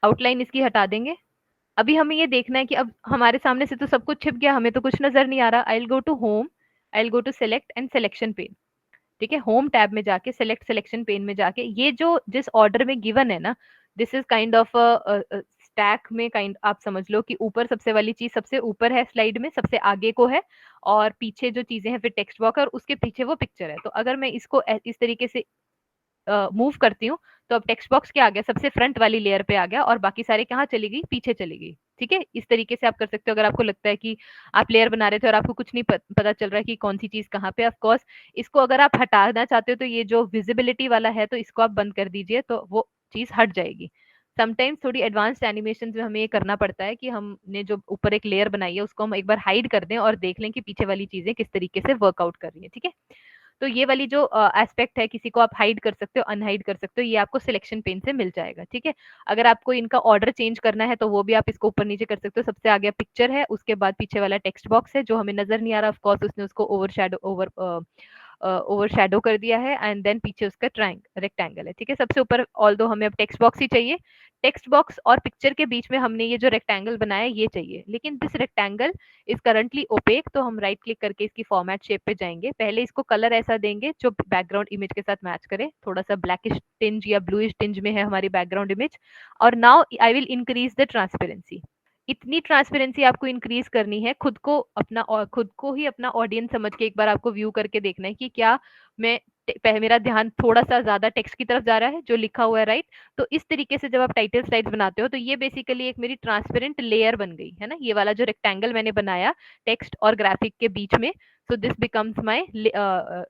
आउटलाइन इसकी हटा देंगे। अभी हमें ये देखना है कि अब हमारे सामने से तो सब कुछ छिप गया, हमें तो कुछ नजर नहीं आ रहा। I will go to home, I will go to select and selection pane. ठीक है, होम टैब में जाके सेलेक्ट सिलेक्शन पेन में जाके ये जो जिस ऑर्डर में गिवन है ना, this is kind of stack में, काइंड आप समझ लो कि ऊपर सबसे वाली चीज सबसे ऊपर है स्लाइड में, सबसे आगे को है, और पीछे जो चीजें हैं फिर टेक्स्ट बॉक्स, और उसके पीछे वो पिक्चर है। तो अगर मैं इसको इस तरीके से मूव करती हूँ, तो अब टेक्स्ट बॉक्स क्या आ गया, सबसे फ्रंट वाली लेयर पे आ गया, और बाकी सारे कहाँ चली गई, पीछे चली गई। ठीक है, इस तरीके से आप कर सकते हो। अगर आपको लगता है कि आप लेयर बना रहे थे और आपको कुछ नहीं पता चल रहा है कि कौन सी चीज कहाँ पे, ऑफ कोर्स इसको अगर आप हटाना चाहते हो तो ये जो विजिबिलिटी वाला है तो इसको आप बंद कर दीजिए, तो वो चीज हट जाएगी। समटाइम्स थोड़ी एडवांस्ड एनिमेशन में हमें ये करना पड़ता है कि हमने जो ऊपर एक लेयर बनाई है उसको हम एक बार हाइड कर दें और देख लें कि पीछे वाली चीजें किस तरीके से वर्कआउट कर रही है। ठीक है, तो ये वाली जो एस्पेक्ट है, किसी को आप हाइड कर सकते हो, अनहाइड कर सकते हो, ये आपको सिलेक्शन पेन से मिल जाएगा। ठीक है, अगर आपको इनका ऑर्डर चेंज करना है तो वो भी आप इसको ऊपर नीचे कर सकते हो। सबसे आगे पिक्चर है, उसके बाद पीछे वाला टेक्स्ट बॉक्स है जो हमें नजर नहीं आ रहा, ऑफ कोर्स उसने उसको ओवर शेडो कर दिया है, एंड देन पीछे उसका रेक्टेंगल है। ठीक है, सबसे ऊपर ऑल दो हमें अब टेक्स्ट बॉक्स ही चाहिए, टेक्स्ट बॉक्स और पिक्चर के बीच में हमने ये जो रेक्टेंगल बनाया ये चाहिए, लेकिन this rectangle is currently opaque. तो हम राइट क्लिक करके इसकी फॉर्मेट शेप पे जाएंगे, पहले इसको कलर ऐसा देंगे जो बैकग्राउंड इमेज के साथ मैच करे, थोड़ा सा ब्लैकिश टिंज या ब्लूइश टिंज में है हमारी बैकग्राउंड इमेज। और now I will increase the transparency. इतनी ट्रांसपेरेंसी आपको इंक्रीज करनी है, खुद को अपना और खुद को ही अपना ऑडियंस समझ के एक बार आपको व्यू करके देखना है कि क्या मैं मेरा ध्यान थोड़ा सा ज्यादा टेक्स्ट की तरफ जा रहा है जो लिखा हुआ है, राइट। तो इस तरीके से जब आप टाइटल स्लाइड्स बनाते हो तो ये बेसिकली एक मेरी ट्रांसपेरेंट लेयर बन गई है ना, ये वाला जो रेक्टेंगल मैंने बनाया टेक्स्ट और ग्राफिक के बीच में। So this becomes my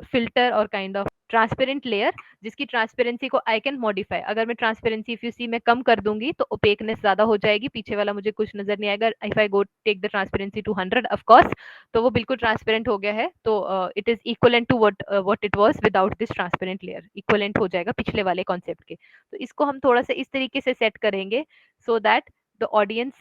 filter और काइंड ऑफ ट्रांसपेरेंट लेयर, जिसकी ट्रांसपेरेंसी को आई कैन मॉडिफाई। अगर मैं ट्रांसपेरेंसी इफ यू सी मैं कम कर दूंगी तो ओपेकनेस ज्यादा हो जाएगी, पीछे वाला मुझे कुछ नजर नहीं आएगा। If I go take the transparency to 100 of course, तो वो बिल्कुल ट्रांसपेरेंट हो गया है। तो it is equivalent to what it was without this transparent layer, equivalent हो जाएगा पिछले वाले कॉन्सेप्ट के। तो इसको हम थोड़ा सा इस तरीके से सेट करेंगे so that the audience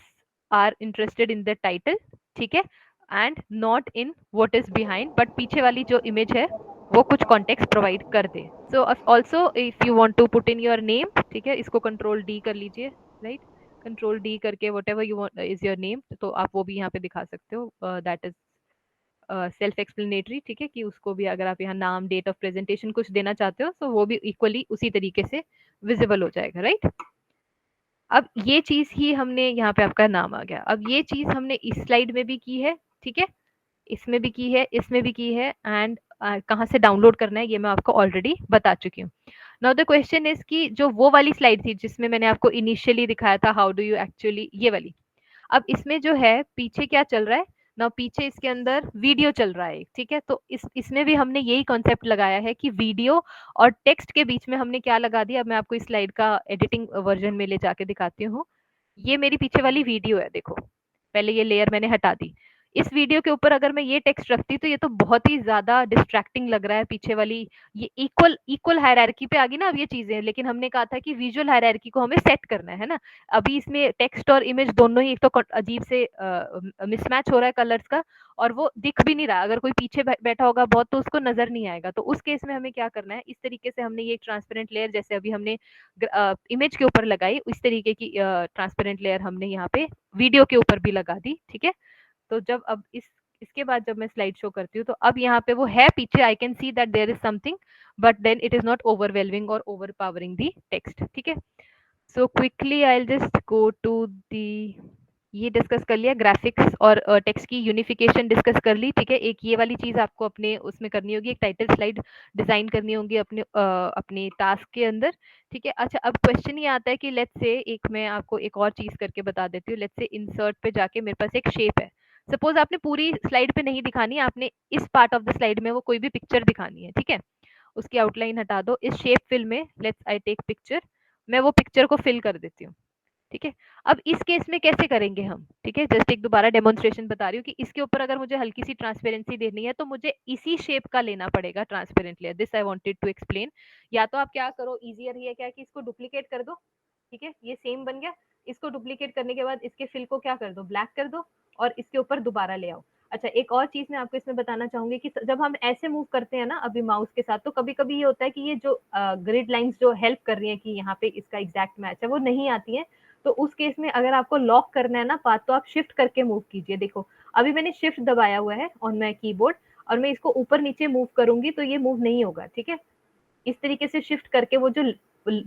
are interested in the title, ठीक है, and not in what is behind, but पीछे वाली जो इमेज है वो कुछ कॉन्टेक्स्ट प्रोवाइड कर दे। So also if you want to put in your name, ठीक है, इसको कंट्रोल डी कर लीजिए, राइट, कंट्रोल डी करके whatever you want is your name, तो आप वो भी यहाँ पे दिखा सकते हो। दैट इज सेल्फ एक्सप्लेनेटरी, ठीक है, कि उसको भी अगर आप यहाँ नाम, डेट ऑफ प्रेजेंटेशन कुछ देना चाहते हो तो वो भी इक्वली उसी तरीके से विजिबल हो जाएगा, राइट। अब ये चीज ही हमने यहाँ पे, आपका नाम आ गया। अब ये चीज हमने इस स्लाइड में भी की है, ठीक है, इसमें भी की है, इसमें भी की है, एंड कहाँ से डाउनलोड करना है ये मैं आपको ऑलरेडी बता चुकी हूँ। नाउ द क्वेश्चन इज कि जो वो वाली स्लाइड थी जिसमें मैंने आपको इनिशियली दिखाया था हाउ डू यू एक्चुअली, ये वाली, अब इसमें जो है पीछे क्या चल रहा है ना, पीछे इसके अंदर वीडियो चल रहा है, ठीक है। तो इसमें भी हमने यही कॉन्सेप्ट लगाया है कि वीडियो और टेक्स्ट के बीच में हमने क्या लगा दिया। अब मैं आपको इस स्लाइड का एडिटिंग वर्जन में ले जाके दिखाती हूँ। ये मेरी पीछे वाली वीडियो है, देखो, पहले ये लेयर मैंने हटा दी। इस वीडियो के ऊपर अगर मैं ये टेक्स्ट रखती तो ये तो बहुत ही ज्यादा डिस्ट्रैक्टिंग लग रहा है, पीछे वाली ये इक्वल इक्वल हायरार्की पे आ गई ना अब ये चीजें, लेकिन हमने कहा था कि विजुअल हायरार्की को हमें सेट करना है ना। अभी इसमें टेक्स्ट और इमेज दोनों ही एक तो अजीब से मिसमैच हो रहा है कलर्स का, और वो दिख भी नहीं रहा। अगर कोई पीछे बैठा होगा बहुत तो उसको नजर नहीं आएगा। तो उस केस में हमें क्या करना है, इस तरीके से हमने ये ट्रांसपेरेंट लेयर जैसे अभी हमने इमेज के ऊपर लगाई, इस तरीके की ट्रांसपेरेंट लेयर हमने यहाँ पे वीडियो के ऊपर भी लगा दी, ठीक है। तो जब अब इसके बाद जब मैं स्लाइड शो करती हूँ तो अब यहाँ पे वो है पीछे, I can see that there is something, but then it is not overwhelming और ओवरपावरिंग दी टेक्स्ट, ठीक है। So quickly I will just go to the, ये डिस्कस कर लिया ग्राफिक्स और टेक्स्ट की यूनिफिकेशन डिस्कस कर ली, ठीक है। एक ये वाली चीज आपको अपने उसमें करनी होगी, एक टाइटल स्लाइड डिजाइन करनी होगी अपने टास्क के अंदर, ठीक है। अच्छा, अब क्वेश्चन ये आता है कि लेट्स से, एक मैं आपको एक और चीज करके बता देती हूँ। लेट्स से इंसर्ट पे जाके मेरे पास एक शेप है, सपोज आपने पूरी स्लाइड पे नहीं दिखानी है, आपने इस पार्ट ऑफ द स्लाइड में वो कोई भी पिक्चर दिखानी है, ठीक है, उसकी आउटलाइन हटा दो, इस शेप फिल में लेट्स आई टेक पिक्चर, मैं वो पिक्चर को फिल कर देती हूँ, ठीक है। अब इस केस में कैसे करेंगे हम, ठीक है, जस्ट एक दोबारा डेमोन्स्ट्रेशन बता रही हूँ कि इसके ऊपर अगर मुझे हल्की सी ट्रांसपेरेंसी देनी है तो मुझे इसी शेप का लेना पड़ेगा transparent layer, this I wanted to explain. या तो आप क्या करो, इजियर ही है क्या कि इसको डुप्लीकेट कर दो, ठीक है, ये सेम बन गया, इसको डुप्लीकेट करने के बाद इसके फिल को क्या कर दो, ब्लैक कर दो, और इसके ऊपर दोबारा ले आओ। अच्छा, एक और चीज मैं आपको इसमें बताना चाहूंगी कि जब हम ऐसे मूव करते हैं ना अभी माउस के साथ, तो कभी कभी ये होता है कि ये जो ग्रिड लाइंस जो हेल्प कर रही हैं कि यहाँ पे इसका एग्जैक्ट मैच है वो नहीं आती है। तो उस केस में अगर आपको लॉक करना है ना पाथ, तो आप शिफ्ट करके मूव कीजिए। देखो अभी मैंने शिफ्ट दबाया हुआ है ऑन माई कीबोर्ड, और मैं इसको ऊपर नीचे मूव करूंगी तो ये मूव नहीं होगा, ठीक है। इस तरीके से शिफ्ट करके वो जो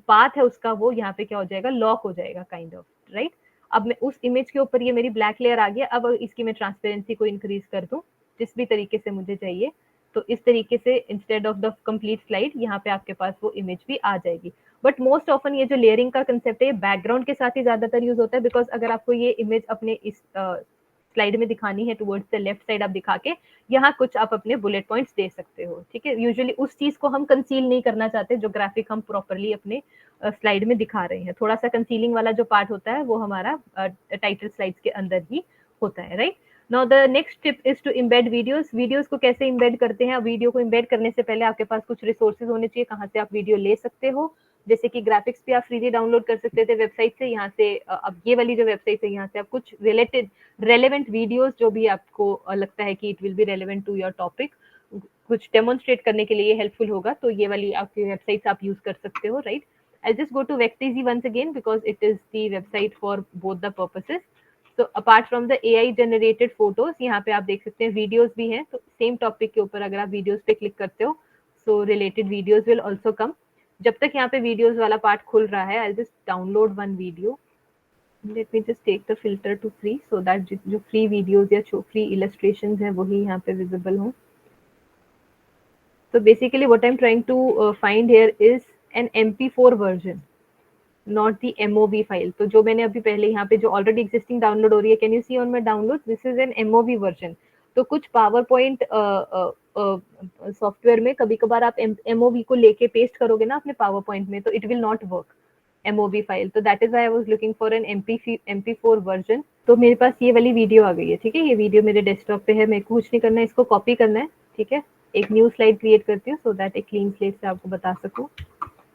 पाथ है उसका वो यहाँ पे क्या हो जाएगा, लॉक हो जाएगा काइंड ऑफ, राइट। अब मैं उस इमेज के ऊपर ये मेरी ब्लैक लेयर आ गया, अब इसकी मैं ट्रांसपेरेंसी को इंक्रीज कर दूं जिस भी तरीके से मुझे चाहिए, तो इस तरीके से instead of the complete slide यहाँ पे आपके पास वो इमेज भी आ जाएगी। बट मोस्ट ऑफन ये जो लेयरिंग का कंसेप्ट है, बैकग्राउंड के साथ ही ज्यादातर यूज होता है, बिकॉज अगर आपको ये इमेज अपने इस स्लाइड में दिखानी है टुवर्ड्स द लेफ्ट साइड, आप दिखा के यहाँ कुछ आप अपने बुलेट पॉइंट्स दे सकते हो, ठीक है। यूजुअली उस चीज को हम कंसील नहीं करना चाहते जो ग्राफिक हम प्रॉपरली अपने स्लाइड में दिखा रहे हैं। थोड़ा सा कंसीलिंग वाला जो पार्ट होता है वो हमारा टाइटल स्लाइड्स के अंदर ही होता है, right. Now the next tip is to embed videos. Videos को कैसे इम्बेड करते हैं, वीडियो को इम्बेड करने से पहले आपके पास कुछ रिसोर्सेज होने चाहिए, कहाँ से आप वीडियो ले सकते हो। जैसे कि ग्राफिक्स भी आप फ्रीली डाउनलोड कर सकते थे वेबसाइट से, यहाँ से अब ये वाली जो वेबसाइट है यहाँ से आप कुछ रिलेटेड रेलेवेंट वीडियोस जो भी आपको लगता है कि it will be relevant to your topic, कुछ डेमोन्स्ट्रेट करने के लिए हेल्पफुल होगा, तो ये वाली आपकी वेबसाइट्स आप यूज कर सकते हो, right. I'll just go to Vecteezy once again because it is the website for both the purposes. So apart from the AI generated photos, यहाँ पे आप देख सकते हैं वीडियोस भी हैं, तो सेम टॉपिक के ऊपर अगर आप वीडियोस पे क्लिक करते हो सो related videos will also come. जब तक यहाँ पे वीडियोस वाला पार्ट खुल रहा है, I'll just download one video. Let me just take the filter to free so that जो free videos या free illustrations हैं वही यहाँ पे visible हों। So basically what I'm trying to find here is an MP4 version, not the MOV file. तो जो मैंने अभी पहले यहाँ पे जो ऑलरेडी एग्जिस्टिंग डाउनलोड हो रही है, can you see on my download, this is an MOV version. तो कुछ पावर पॉइंट सॉफ्टवेयर में कभी कभार आप MOV को लेके पेस्ट करोगे ना अपने पावर पॉइंट में, तो it will not work MOV file. तो that is why I was looking for an MP4 version. तो मेरे पास ये वाली वीडियो आ गई है, ठीक है, ये वीडियो मेरे डेस्कटॉप पे है, मेरे को कुछ नहीं करना है, इसको कॉपी करना है, ठीक है। एक न्यू स्लाइड क्रिएट करती हूँ सो दैट एक क्लीन स्लेट से आपको बता सकूँ,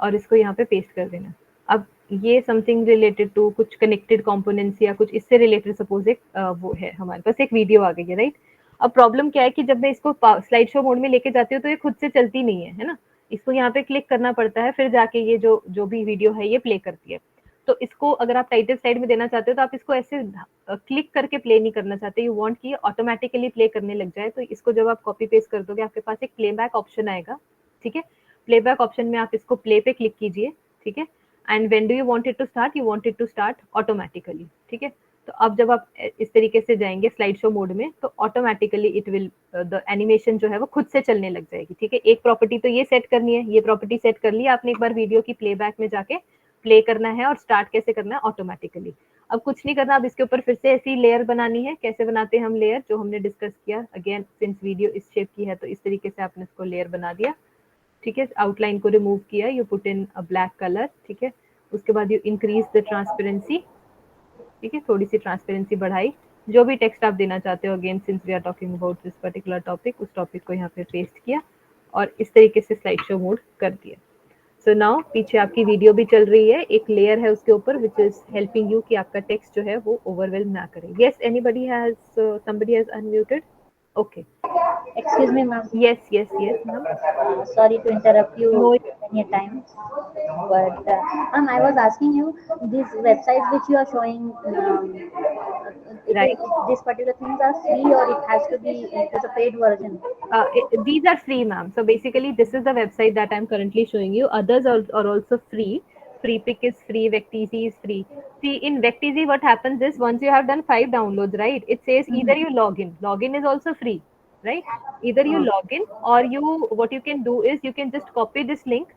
और इसको यहाँ पे पेस्ट कर देना। अब ये समथिंग रिलेटेड टू कुछ कनेक्टेड कंपोनेंट्स या कुछ इससे रिलेटेड सपोज एक वो है, हमारे पास एक वीडियो आ गई है, राइट। अब प्रॉब्लम क्या है कि जब मैं इसको स्लाइड शो मोड में लेके जाती हूँ तो ये खुद से चलती नहीं है ना, इसको यहाँ पे क्लिक करना पड़ता है, फिर जाके ये जो भी वीडियो है ये प्ले करती है। तो इसको अगर आप टाइटल स्लाइड में देना चाहते हो तो आप इसको ऐसे क्लिक करके प्ले नहीं करना चाहते, यू वांट कि ऑटोमेटिकली प्ले करने लग जाए। तो इसको जब आप कॉपी पेस्ट कर दोगे आपके पास एक प्लेबैक ऑप्शन आएगा, ठीक है। प्लेबैक ऑप्शन में आप इसको प्ले पे क्लिक कीजिए, ठीक है। And when do you want it to start, you want it to start automatically, ठीक है। तो अब जब आप इस तरीके से जाएंगे स्लाइड शो मोड में तो automatically it will the animation जो है वो खुद से चलने लग जाएगी, ठीक है। एक प्रॉपर्टी तो ये सेट करनी है, ये प्रॉपर्टी सेट कर ली आपने एक बार वीडियो की प्लेबैक में जाके प्ले करना है और स्टार्ट कैसे करना है ऑटोमेटिकली। अब कुछ नहीं करना, अब इसके ऊपर फिर से ऐसी लेयर बनानी है। कैसे बनाते हैं हम लेयर, जो हमने डिस्कस किया, अगेन सिंस वीडियो इस शेप की है तो इस तरीके से आपने इसको लेयर बना दिया, ठीक है। आउटलाइन को रिमूव किया, you put in a black colour, ठीक है। उसके बाद यू इंक्रीज द ट्रांसपेरेंसी, ठीक है, थोड़ी सी ट्रांसपेरेंसी बढ़ाई। जो भी टेक्स्ट आप देना चाहते हो, again since we are talking about this particular topic, उस टॉपिक को यहाँ पे पेस्ट किया और इस तरीके से स्लाइड शो मोड कर दिया। सो नाउ पीछे आपकी वीडियो भी चल रही है, एक लेयर है उसके ऊपर विच इज हेल्पिंग यू कि आपका टेक्स्ट जो है वो ओवरवेलम ना करे। Yes, anybody has somebody has unmuted, okay. Excuse me, ma'am. Yes, ma'am. Sorry to interrupt you No, many times, but ma'am, I was asking you these websites which you are showing. right. These particular things are free or it has to be it is a paid version? These are free, ma'am. So basically, this is the website that I'm currently showing you. Others are also free. FreePic is free. Vecteezy is free. See, in Vecteezy, what happens is once you have done 5 downloads, right? It says either you log in. Login is also free, right? Either you log in or you what you can do is you can just copy this link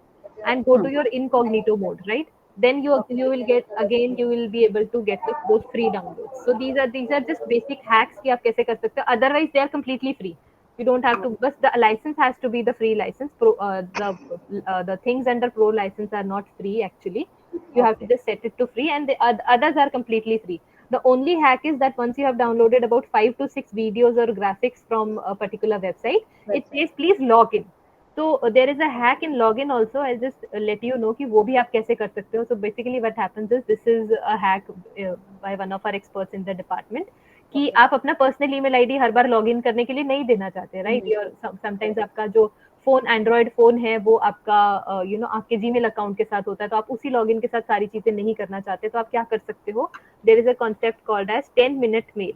and go to your incognito mode, right? then you will get again you will be able to get those free downloads. So these are just basic hacks कि आप कैसे कर सकते हो, otherwise they are completely free. You don't have to, but the license has to be the free license. The things under pro license are not free actually. You have to just set it to free, and the others are completely free. The only hack is that once you have downloaded about 5 to 6 videos or graphics from a particular website, it says please log in. तो there is a hack in login also, I just let you know कि वो भी आप कैसे कर सकते हो. So basically what happens is this is a hack by one of our experts in the department कि आप अपना पर्सनल ईमेल आईडी हर बार लॉगिन करने के लिए नहीं देना चाहते, राइट? समटाइम्स आपका जो फोन एंड्रॉइड फोन है वो आपका यू नो आपके जीमेल अकाउंट के साथ होता है, तो आप उसी लॉगिन के साथ सारी चीजें नहीं करना चाहते, तो आप क्या कर सकते हो, there is a concept called as 10-minute mail,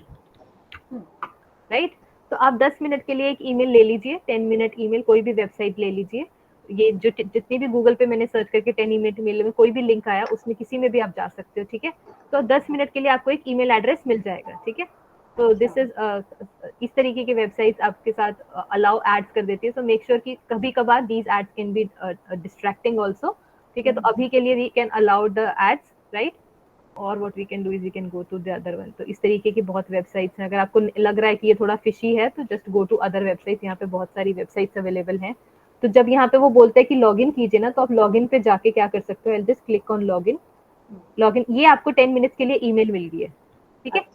right? तो आप 10 मिनट के लिए एक ईमेल ले लीजिए, 10-minute ईमेल, कोई भी वेबसाइट ले लीजिए, ये जो जितनी भी गूगल पे मैंने सर्च करके 10-minute ईमेल में कोई भी लिंक आया उसमें किसी में भी आप जा सकते हो, ठीक है? तो 10 मिनट के लिए आपको एक ईमेल एड्रेस मिल जाएगा, ठीक है? तो दिस इज इस तरीके की वेबसाइट्स आपके साथ अलाउ एड्स कर देती है. सो मेक श्योर कि कभी कभार these ads can be distracting also, ठीक है? तो अभी के लिए we can allow the ads, right? और what we can do is we can go to the other one. तो इस तरीके की बहुत वेबसाइट्स हैं. अगर आपको लग रहा है कि ये थोड़ा फिशी है तो just go to other websites. यहाँ पे बहुत सारी वेबसाइट्स अवेलेबल हैं. तो जब यहाँ पे वो बोलते हैं कि लॉगिन कीजिए ना, तो आप लॉगिन पे जाके क्या कर सकते हो, I just click on login. Login, ये आपको 10 मिनट्स के लिए ईमेल मिल गई है, ठीक है?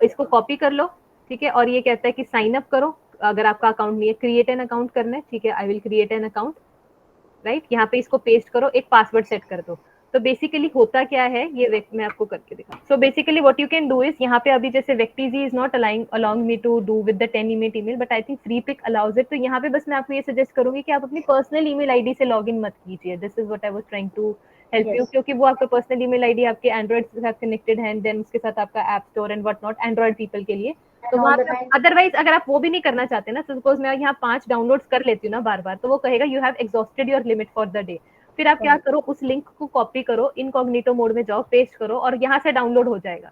इसको कॉपी कर लो, ठीक है? और ये कहता है कि साइन अप करो. अगर आपका अकाउंट नहीं है, क्रिएट एन अकाउंट करना है, ठीक है? I will create an account, right? यहाँ पे इसको पेस्ट करो, एक पासवर्ड सेट कर दो. तो बेसिकली होता क्या है, ये मैं आपको करके दिखा. So basically what you can do is, यहाँ पे अभी जैसे Vecteezy is not allowing me to do with the 10-minute email, but I think Freepik allows it. तो यहाँ पे बस मैं आपको ये सजेस्ट करूंगी कि आप अपनी पर्सनल ईमेल आईडी से लॉग इन मत कीजिए. This is what I was trying to help you, क्योंकि वो आपका पर्सनल ईमेल आईडी आपके एंड्रॉइड के साथ कनेक्टेड है, देन उसके साथ आपका app store and what not, Android people के लिए. तो वहाँ पे अदरवाइज अगर आप वो भी नहीं करना चाहते ना, सपोज मैं यहाँ 5 डाउनलोड्स कर लेती हूँ ना बार बार, तो वो कहेगा you have exhausted your limit for the day. फिर आप क्या करो, उस लिंक को कॉपी करो, इनकॉग्निटो मोड में जाओ, पेस्ट करो और यहाँ से डाउनलोड हो जाएगा.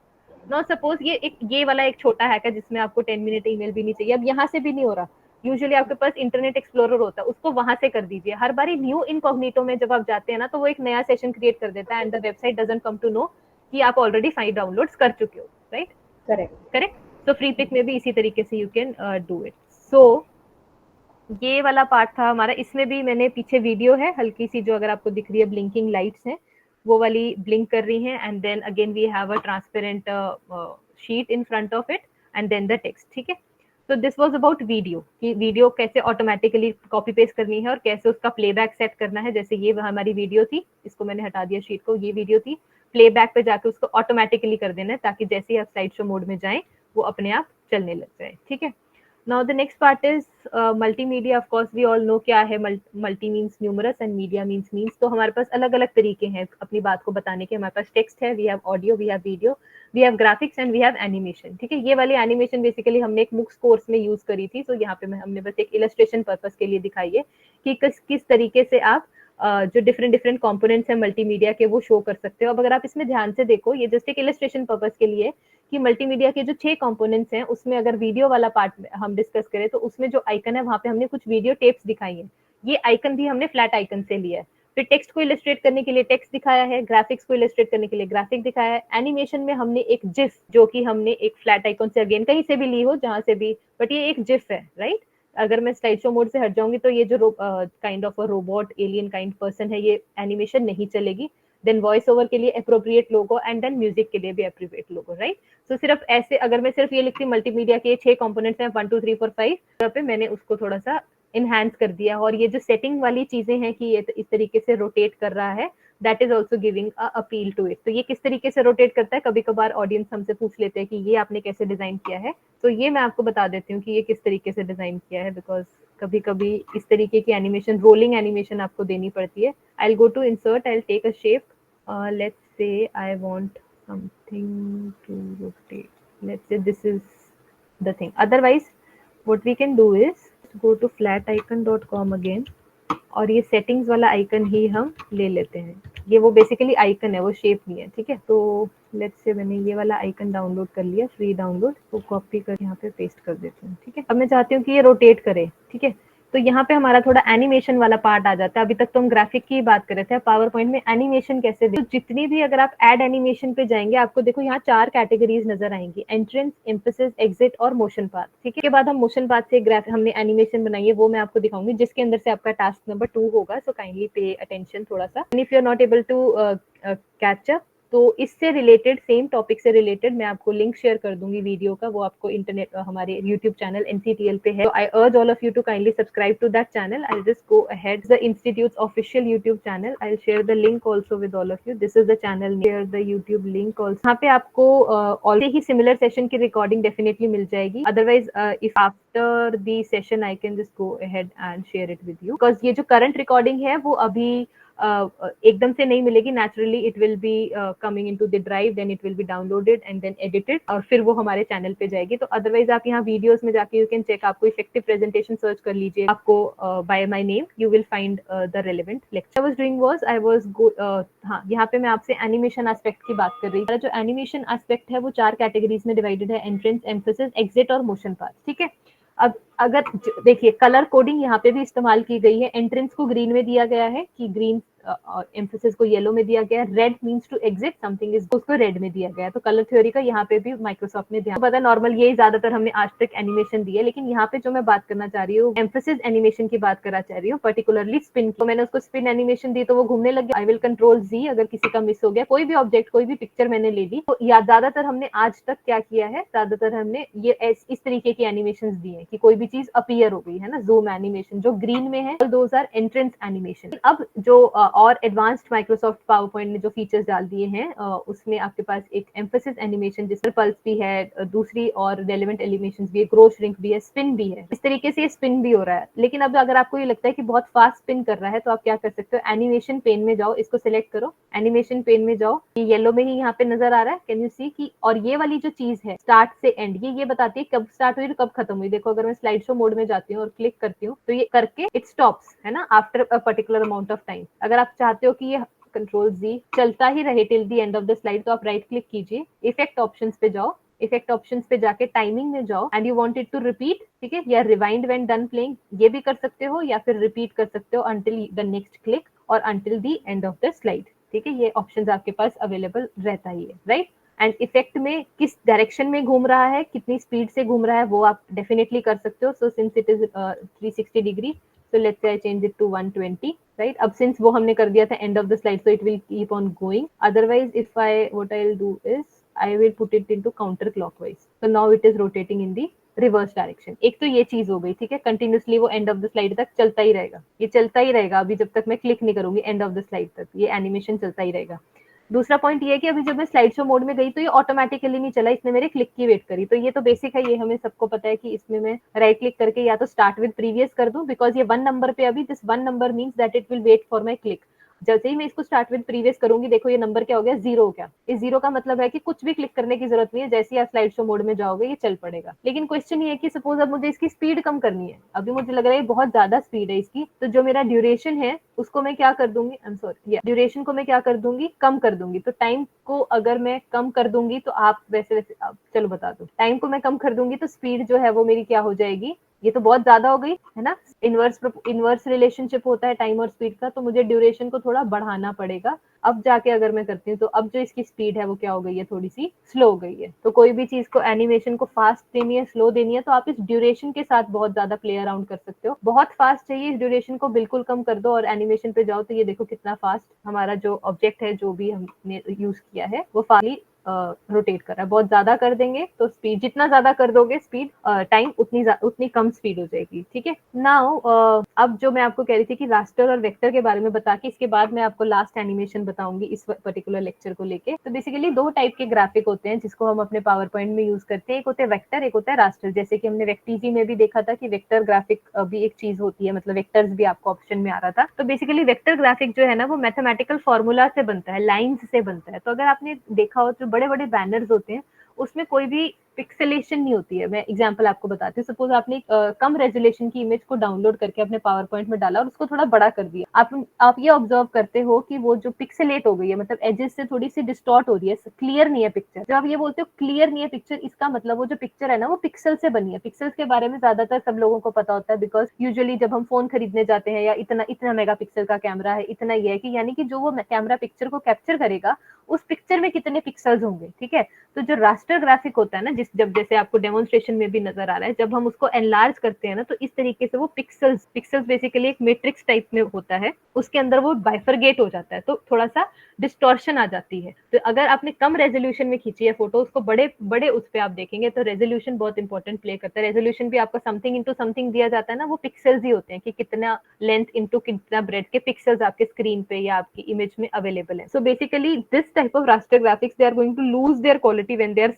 नो सपोज ये वाला एक छोटा हैक है जिसमें आपको 10-minute ईमेल भी नहीं चाहिए. अब यहाँ से भी नहीं हो रहा, यूजुअली आपके पास इंटरनेट एक्सप्लोरर होता है, उसको वहां से कर दीजिए. हर बारी न्यू इनकॉग्निटो में जब आप जाते हैं ना, तो वो एक नया सेशन क्रिएट कर देता है and the website doesn't come to know कि आप ऑलरेडी 5 डाउनलोड्स कर चुके हो, राइट? करेक्ट. तो फ्री पिक में भी इसी तरीके से you can do it. So ये वाला पार्ट था हमारा. इसमें भी मैंने पीछे वीडियो है हल्की सी, जो अगर आपको दिख रही है ब्लिंकिंग लाइट्स हैं, वो वाली ब्लिंक कर रही हैं, and then again we have a transparent sheet in front of it and then the text, ठीक है? तो दिस वाज अबाउट वीडियो, कि वीडियो कैसे ऑटोमेटिकली कॉपी पेस्ट करनी है और कैसे उसका प्लेबैक सेट करना है. जैसे ये हमारी वीडियो थी, इसको मैंने हटा दिया शीट को, ये वीडियो थी. प्लेबैक पे जाके उसको ऑटोमेटिकली कर देना है ताकि जैसे ही आप स्लाइड शो मोड में जाएं वो अपने आप चलने लग जाए, ठीक है? Now the next part is multimedia. Of course we all know क्या है multi means numerous and media means means. तो हमारे पास अलग अलग तरीके हैं अपनी बात को बताने के. हमारे पास टेक्स्ट है, we have audio, we have video, we have graphics and we have animation, ठीक है? ये वाली एनिमेशन बेसिकली हमने एक MOOCs कोर्स में यूज करी थी. तो यहाँ पे हमने बस एक इलस्ट्रेशन पर्पस के लिए दिखाई है कि किस तरीके से आप जो डिफरेंट कंपोनेंट्स हैं मल्टीमीडिया के वो शो कर सकते हो. अब अगर आप इसमें ध्यान से देखो, ये जस्ट एक इलस्ट्रेशन पर्पस के लिए कि मल्टीमीडिया के जो 6 कंपोनेंट्स हैं उसमें अगर वीडियो वाला पार्ट हम डिस्कस करें तो उसमें जो आइकन है वहां पे हमने कुछ वीडियो टेप्स दिखाई हैं. ये आइकन भी हमने फ्लैट आइकन से लिया है. फिर टेक्स्ट को इलस्ट्रेट करने के लिए टेक्स्ट दिखाया है, ग्राफिक्स को इलस्ट्रेट करने के लिए ग्राफिक दिखाया है, एनिमेशन में हमने एक जिफ जो कि हमने एक फ्लैट आइकन से अगेन कहीं से भी ली हो, जहां से भी, बट ये एक जिफ है, राइट? अगर मैं स्लाइड शो मोड से हट जाऊंगी तो ये जो kind of a robot alien kind person है, ये एनिमेशन नहीं चलेगी. देन वॉइस ओवर के लिए appropriate logo and then music के लिए भी अप्रोप्रिएट लोगो, राइट? तो सिर्फ ऐसे अगर मैं सिर्फ ये लिखती मल्टीमीडिया के 6 कंपोनेंट्स हैं 1 2 3 4 5 पे मैंने उसको थोड़ा सा इनहैंस कर दिया. और ये जो सेटिंग वाली चीजें हैं कि ये इस तरीके से रोटेट कर रहा है, that is also giving a appeal to it. तो ये किस तरीके से रोटेट करता है, कभी कभार ऑडियंस हमसे पूछ लेते हैं कि ये आपने कैसे डिजाइन किया है. तो ये मैं आपको बता देती हूँ कि ये किस तरीके से डिजाइन किया है, बिकॉज कभी कभी इस तरीके की एनिमेशन, रोलिंग एनिमेशन आपको देनी पड़ती है. I will go to insert, I will take a shape. Let's say I want something to rotate. Let's say this is the thing. Otherwise, what we can do is go to flaticon.com again और ये settings वाला icon ही हम ले लेते हैं. ये वो basically icon है, वो शेप नहीं है, ठीक है? तो लेट्स से मैंने ये वाला आइकन डाउनलोड कर लिया, फ्री डाउनलोड, वो कॉपी कर यहाँ पे पेस्ट कर देती हूँ, ठीक है? अब मैं चाहती हूँ कि ये रोटेट करे, ठीक है? तो यहाँ पे हमारा थोड़ा एनिमेशन वाला पार्ट आ जाता है। अभी तक तो हम ग्राफिक की बात कर रहे थे, पावर पॉइंट में एनिमेशन कैसे दे। तो जितनी भी अगर आप ऐड एनिमेशन पे जाएंगे आपको देखो यहाँ 4 कैटेगरीज नजर आएंगी, एंट्रेंस, एम्फेसिस, एग्जिट और मोशन पाथ। ठीक है, के बाद हम मोशन पाथ से ग्राफ हमने एनिमेशन बनाई है, वो मैं आपको दिखाऊंगी जिसके अंदर से आपका टास्क नंबर 2 होगा। सो काइंडली पे अटेंशन थोड़ा सा, and if you are not able to catch up, तो इससे रिलेटेड, सेम टॉपिक से रिलेटेड मैं आपको लिंक शेयर कर दूंगी वीडियो का, वो आपको इंटरनेट हमारे यूट्यूब चैनल NCTL पे है। I urge all of you to kindly subscribe to that channel. I just go ahead, the institute official YouTube channel, I share the link also with all of you. This is the channel, share the YouTube link also. यहाँ पे आपको already ही similar session की recording definitely मिल जाएगी। Otherwise if after the session I can just go ahead and share it with you, because ये जो current recording है वो अभी एकदम से नहीं मिलेगी। Naturally it will be coming into the drive, then it will be downloaded and then edited, और फिर वो हमारे चैनल पे जाएगी। तो अदरवाइज आप यहाँ वीडियोस में जाके यू कैन चेक, आपको इफेक्टिव प्रेजेंटेशन सर्च कर लीजिए, आपको by my name you will find the relevant lecture. I was doing was I was हाँ, यहाँ पे मैं आपसे एनिमेशन एस्पेक्ट की बात कर रही थी। जो एनिमेशन एस्पेक्ट है वो 4 कैटेगरीज में डिवाइडेड है, एंट्रेंस, एम्फेसिस, एग्जिट और मोशन पाथ। ठीक है, अब अगर देखिए कलर कोडिंग यहाँ पे भी इस्तेमाल की गई है। एंट्रेंस को ग्रीन में दिया गया है कि ग्रीन, एम्फेसिस को येलो में दिया गया है। Red means to exit something is, उसको रेड में दिया गया है। तो कलर थ्योरी का यहाँ पे भी माइक्रोसॉफ्ट ने ध्यान, पता है नॉर्मल ये ज्यादातर हमने आज तक एनिमेशन दी है, लेकिन यहाँ पे जो मैं बात करना चाह रही हूँ एम्फेसिस एनिमेशन की बात करना चाह रही हूँ, पर्टिकुलरली स्पिन की। तो मैंने उसको स्पिन एनिमेशन दी तो वो घूमने लग गया। आई विल कंट्रोल Z अगर किसी का मिस हो गया, कोई भी ऑब्जेक्ट, कोई भी पिक्चर मैंने ले ली। तो या ज्यादातर हमने आज तक क्या किया है, ज्यादातर हमने ये इस तरीके की एनिमेशन दी है कि कोई भी चीज अपीयर हो गई है ना, जूम एनिमेशन जो ग्रीन में है, दोज आर एंट्रेंस एनिमेशन। अब जो और एडवांस्ड माइक्रोसॉफ्ट पावर पॉइंट ने जो फीचर्स डाल दिए हैं उसमें आपके पास एक एम्फेसिस एनिमेशन जिसमें पल्स भी है, दूसरी और रेलेवेंट एनिमेशंस भी है, ग्रो श्रिंक भी है, स्पिन भी है। इस तरीके से स्पिन भी हो रहा है। लेकिन अब अगर आपको ये लगता है कि बहुत फास्ट स्पिन कर रहा है तो आप क्या कर सकते हो, एनिमेशन पेन में जाओ, इसको सिलेक्ट करो, एनिमेशन पेन में जाओ, ये येलो में ही यहाँ पे नजर आ रहा है, कैन यू सी की। और ये वाली जो चीज है स्टार्ट से एंड, ये बताती है कब स्टार्ट हुई और कब खत्म हुई। देखो अगर मैं स्लाइड शो मोड में जाती हूँ और क्लिक करती हूँ तो ये करके इट स्टॉप्स, है ना, after a particular amount of time. अगर आप चाहते हो कि ये कंट्रोल Z चलता ही रहे till the end of the slide, तो आप राइट क्लिक कीजिए, इफेक्ट ऑप्शंस पे जाओ, इफेक्ट ऑप्शंस पे जाके टाइमिंग में जाओ, and you want it to repeat, ठीक है, या रिवाइंड व्हेन डन प्लेइंग, ये भी कर सकते हो, या फिर रिपीट कर सकते हो अंटिल द नेक्स्ट क्लिक और until the end of the slide. ठीक है, ये ऑप्शंस आपके पास अवेलेबल रहता ही है, राइट। एंड इफेक्ट में किस डायरेक्शन में घूम रहा है, कितनी स्पीड से घूम रहा है, वो आप डेफिनेटली कर सकते हो। So since it is 360 degree, so let's say I change it to 120, right? अब since वो हमने कर दिया था end of the slide, so it will keep on going. Otherwise, if what I'll do is I will put it into counterclockwise. So now it is rotating in the reverse direction. एक तो ये चीज हो गई, ठीक है, continuously वो and of the slide तक चलता ही रहेगा, ये चलता ही रहेगा अभी जब तक मैं क्लिक नहीं करूंगी एंड ऑफ द स्लाइड तक, ये एनिमेशन चलता ही रहेगा। दूसरा पॉइंट ये है कि अभी जब मैं स्लाइड शो मोड में गई तो ये ऑटोमेटिकली नहीं चला, इसने मेरे क्लिक की वेट करी। तो ये तो बेसिक है, ये हमें सबको पता है कि इसमें मैं राइट क्लिक करके या तो स्टार्ट विद प्रीवियस कर दूं, बिकॉज ये 1 नंबर पे, अभी this 1 number means that it will wait for my click. जैसे ही मैं इसको स्टार्ट विद प्रीवियस करूंगी, देखो ये नंबर क्या हो गया, 0 हो गया। इस 0 का मतलब है कि कुछ भी क्लिक करने की जरूरत नहीं है, जैसे ही आप स्लाइड शो मोड में जाओगे ये चल पड़ेगा। लेकिन क्वेश्चन ये है कि सपोज अब मुझे इसकी स्पीड कम करनी है, अभी मुझे लग रहा है बहुत ज्यादा स्पीड है इसकी, तो जो मेरा ड्यूरेशन है उसको मैं क्या कर दूंगी, आई एम सॉरी, ड्यूरेशन को मैं क्या कर दूंगी, कम कर दूंगी। तो टाइम को अगर मैं कम कर दूंगी तो आप वैसे चलो बता दो, टाइम को मैं कम कर दूंगी तो स्पीड जो है वो मेरी क्या हो जाएगी, ये तो बहुत ज्यादा हो गई है ना। इनवर्स रिलेशनशिप होता है टाइम और स्पीड का, तो मुझे ड्यूरेशन को थोड़ा बढ़ाना पड़ेगा। अब जाके अगर मैं करती हूँ तो अब जो इसकी स्पीड है वो क्या हो गई है, थोड़ी सी स्लो हो गई है। तो कोई भी चीज को, एनिमेशन को फास्ट देनी है, स्लो देनी है, तो आप इस ड्यूरेशन के साथ बहुत ज्यादा प्ले अराउंड कर सकते हो। बहुत फास्ट चाहिए, इस ड्यूरेशन को बिल्कुल कम कर दो और एनिमेशन पे जाओ तो ये देखो कितना फास्ट हमारा जो ऑब्जेक्ट है, जो भी हमने यूज किया है, वो फास्टली रोटेट कर रहा है। बहुत ज्यादा कर देंगे तो स्पीड, जितना ज्यादा कर दोगे स्पीड, टाइम उतनी कम स्पीड हो जाएगी। ठीक है, नाउ अब जो मैं आपको कह रही थी कि रास्टर और वेक्टर के बारे में बता के इसके बाद मैं आपको लास्ट एनिमेशन बताऊंगी इस पर्टिकुलर लेक्चर को लेके। तो बेसिकली 2 टाइप के ग्राफिक होते हैं जिसको हम अपने पावर पॉइंट में यूज करते हैं, एक होते हैं वेक्टर, एक होता है रास्टर। जैसे कि हमने वेक्टीजी में भी देखा था कि वेक्टर ग्राफिक भी एक चीज होती है, मतलब वेक्टर्स भी आपको ऑप्शन में आ रहा था। तो बेसिकली वेक्टर ग्राफिक जो है ना वो मैथमेटिकल फॉर्मूला से बनता है, लाइंस से बनता है। तो अगर आपने देखा हो तो बड़े बड़े बैनर्स होते हैं उसमें कोई भी पिक्सेलेशन नहीं होती है। मैं एग्जांपल आपको बताती हूँ। सपोज आपने कम रेजोल्यूशन की इमेज को डाउनलोड करके अपने पावर पॉइंट में डाला और उसको थोड़ा बड़ा कर दिया। आप ये ऑब्जर्व करते हो कि वो जो पिक्सेलेट हो गई है, मतलब एजेस से थोड़ी सी डिस्टॉर्ट हो रही है, क्लियर नहीं है पिक्चर। जब आप ये बोलते हो क्लियर नहीं है पिक्चर, इसका मतलब वो जो पिक्चर है ना वो पिक्सल से बनी है। पिक्सल्स के बारे में ज्यादातर सब लोगों को पता होता है, बिकॉज यूजुअली जब हम फोन खरीदने जाते हैं या इतना इतना मेगापिक्सल का कैमरा है, इतना ये है कि यानी कि जो वो कैमरा पिक्चर को कैप्चर करेगा उस पिक्चर में कितने पिक्सल्स होंगे, ठीक है। तो जो रास्टर ग्राफिक होता है ना, जब जैसे आपको डेमोन्स्ट्रेशन में भी नजर आ रहा है, जब हम उसको एनलार्ज करते हैं ना, तो इस तरीके से वो पिक्सल्स बेसिकली एक मैट्रिक्स टाइप में होता है, उसके अंदर वो बाइफरगेट हो जाता है, तो थोड़ा सा डिस्टॉर्शन आ जाती है। तो अगर आपने कम रेजोल्यूशन में खींची है फोटो, उसको बड़े बड़े उस पर आप देखेंगे तो रेजोल्यूशन बहुत इंपॉर्टेंट प्ले करता है। रेजोल्यूशन भी आपको समथिंग इंटू समथिंग दिया जाता है ना, वो पिक्सल्स ही होते हैं कि कितना लेंथ इंटू कितना ब्रेड के पिक्सल्स आपके स्क्रीन पे या आपकी इमेज में अवेलेबल है। So basically this type of raster graphics they are going to lose their quality when they are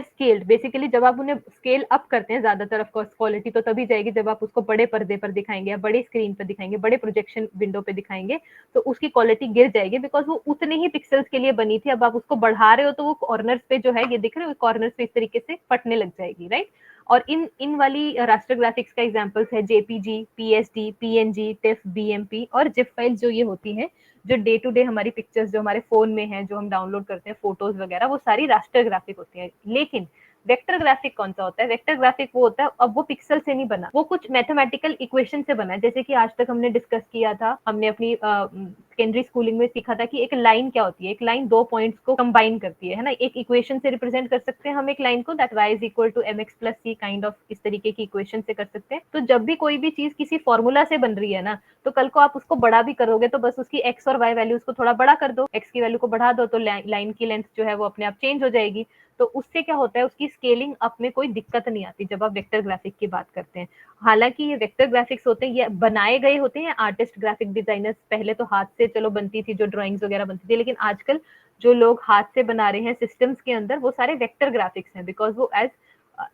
scaled. Basically जब आप उन्हें स्केल अप करते हैं, ज्यादातर ऑफ कोर्स क्वालिटी तो तभी जाएगी जब आप उसको बड़े पर्दे पर दिखाएंगे या बड़े स्क्रीन पर दिखाएंगे, बड़े प्रोजेक्शन विंडो पे दिखाएंगे, तो उसकी क्वालिटी गिर जाएगी, बिकॉज वो उतने ही पिक्सल्स के लिए बनी थी। अब आप उसको बढ़ा रहे हो तो वो कॉर्नर्स पे जो है, ये दिख रहे हो, कॉर्नर्स पे इस तरीके से फटने लग जाएगी, राइट। और इन वाली रास्टर ग्राफिक्स का एग्जांपल्स है JPG, PSD, PNG, tiff, BMP और जिप फाइल। जो ये होती हैं, जो डे टू डे हमारी पिक्चर्स जो हमारे फोन में है, जो हम डाउनलोड करते हैं फोटोज वगैरह, वो सारी रास्टर ग्राफिक होती है। लेकिन वेक्टर ग्राफिक कौन सा होता है? वेक्टर ग्राफिक वो होता है, अब वो पिक्सल से नहीं बना, वो कुछ मैथमेटिकल इक्वेशन से बना है। जैसे कि आज तक हमने डिस्कस किया था, हमने अपनी सेकेंडरी स्कूलिंग में सीखा था कि एक लाइन क्या होती है। एक लाइन दो पॉइंट्स को कंबाइन करती है ना। एक इक्वेशन से रिप्रेजेंट कर सकते हैं हम एक लाइन को, that y is equal to mx plus c, kind of इस तरीके की इक्वेशन से कर सकते हैं। तो जब भी कोई भी चीज किसी फॉर्मूला से बन रही है ना, तो कल को आप उसको बड़ा भी करोगे तो बस उसकी x और y वैल्यूज को थोड़ा बड़ा कर दो, x की वैल्यू को बढ़ा दो, तो लाइन की लेंथ जो है वो अपने आप चेंज हो जाएगी। तो उससे क्या होता है, उसकी स्केलिंग अप में कोई दिक्कत नहीं आती जब आप वेक्टर ग्राफिक की बात करते हैं। हालांकि ये वेक्टर ग्राफिक्स होते हैं, ये बनाए गए होते हैं आर्टिस्ट, ग्राफिक डिजाइनर्स। पहले तो हाथ से चलो बनती थी, जो ड्राइंग्स वगैरह बनती थी, लेकिन आजकल जो लोग हाथ से बना रहे हैं सिस्टम्स के अंदर, वो सारे वेक्टर ग्राफिक्स हैं, बिकॉज वो एज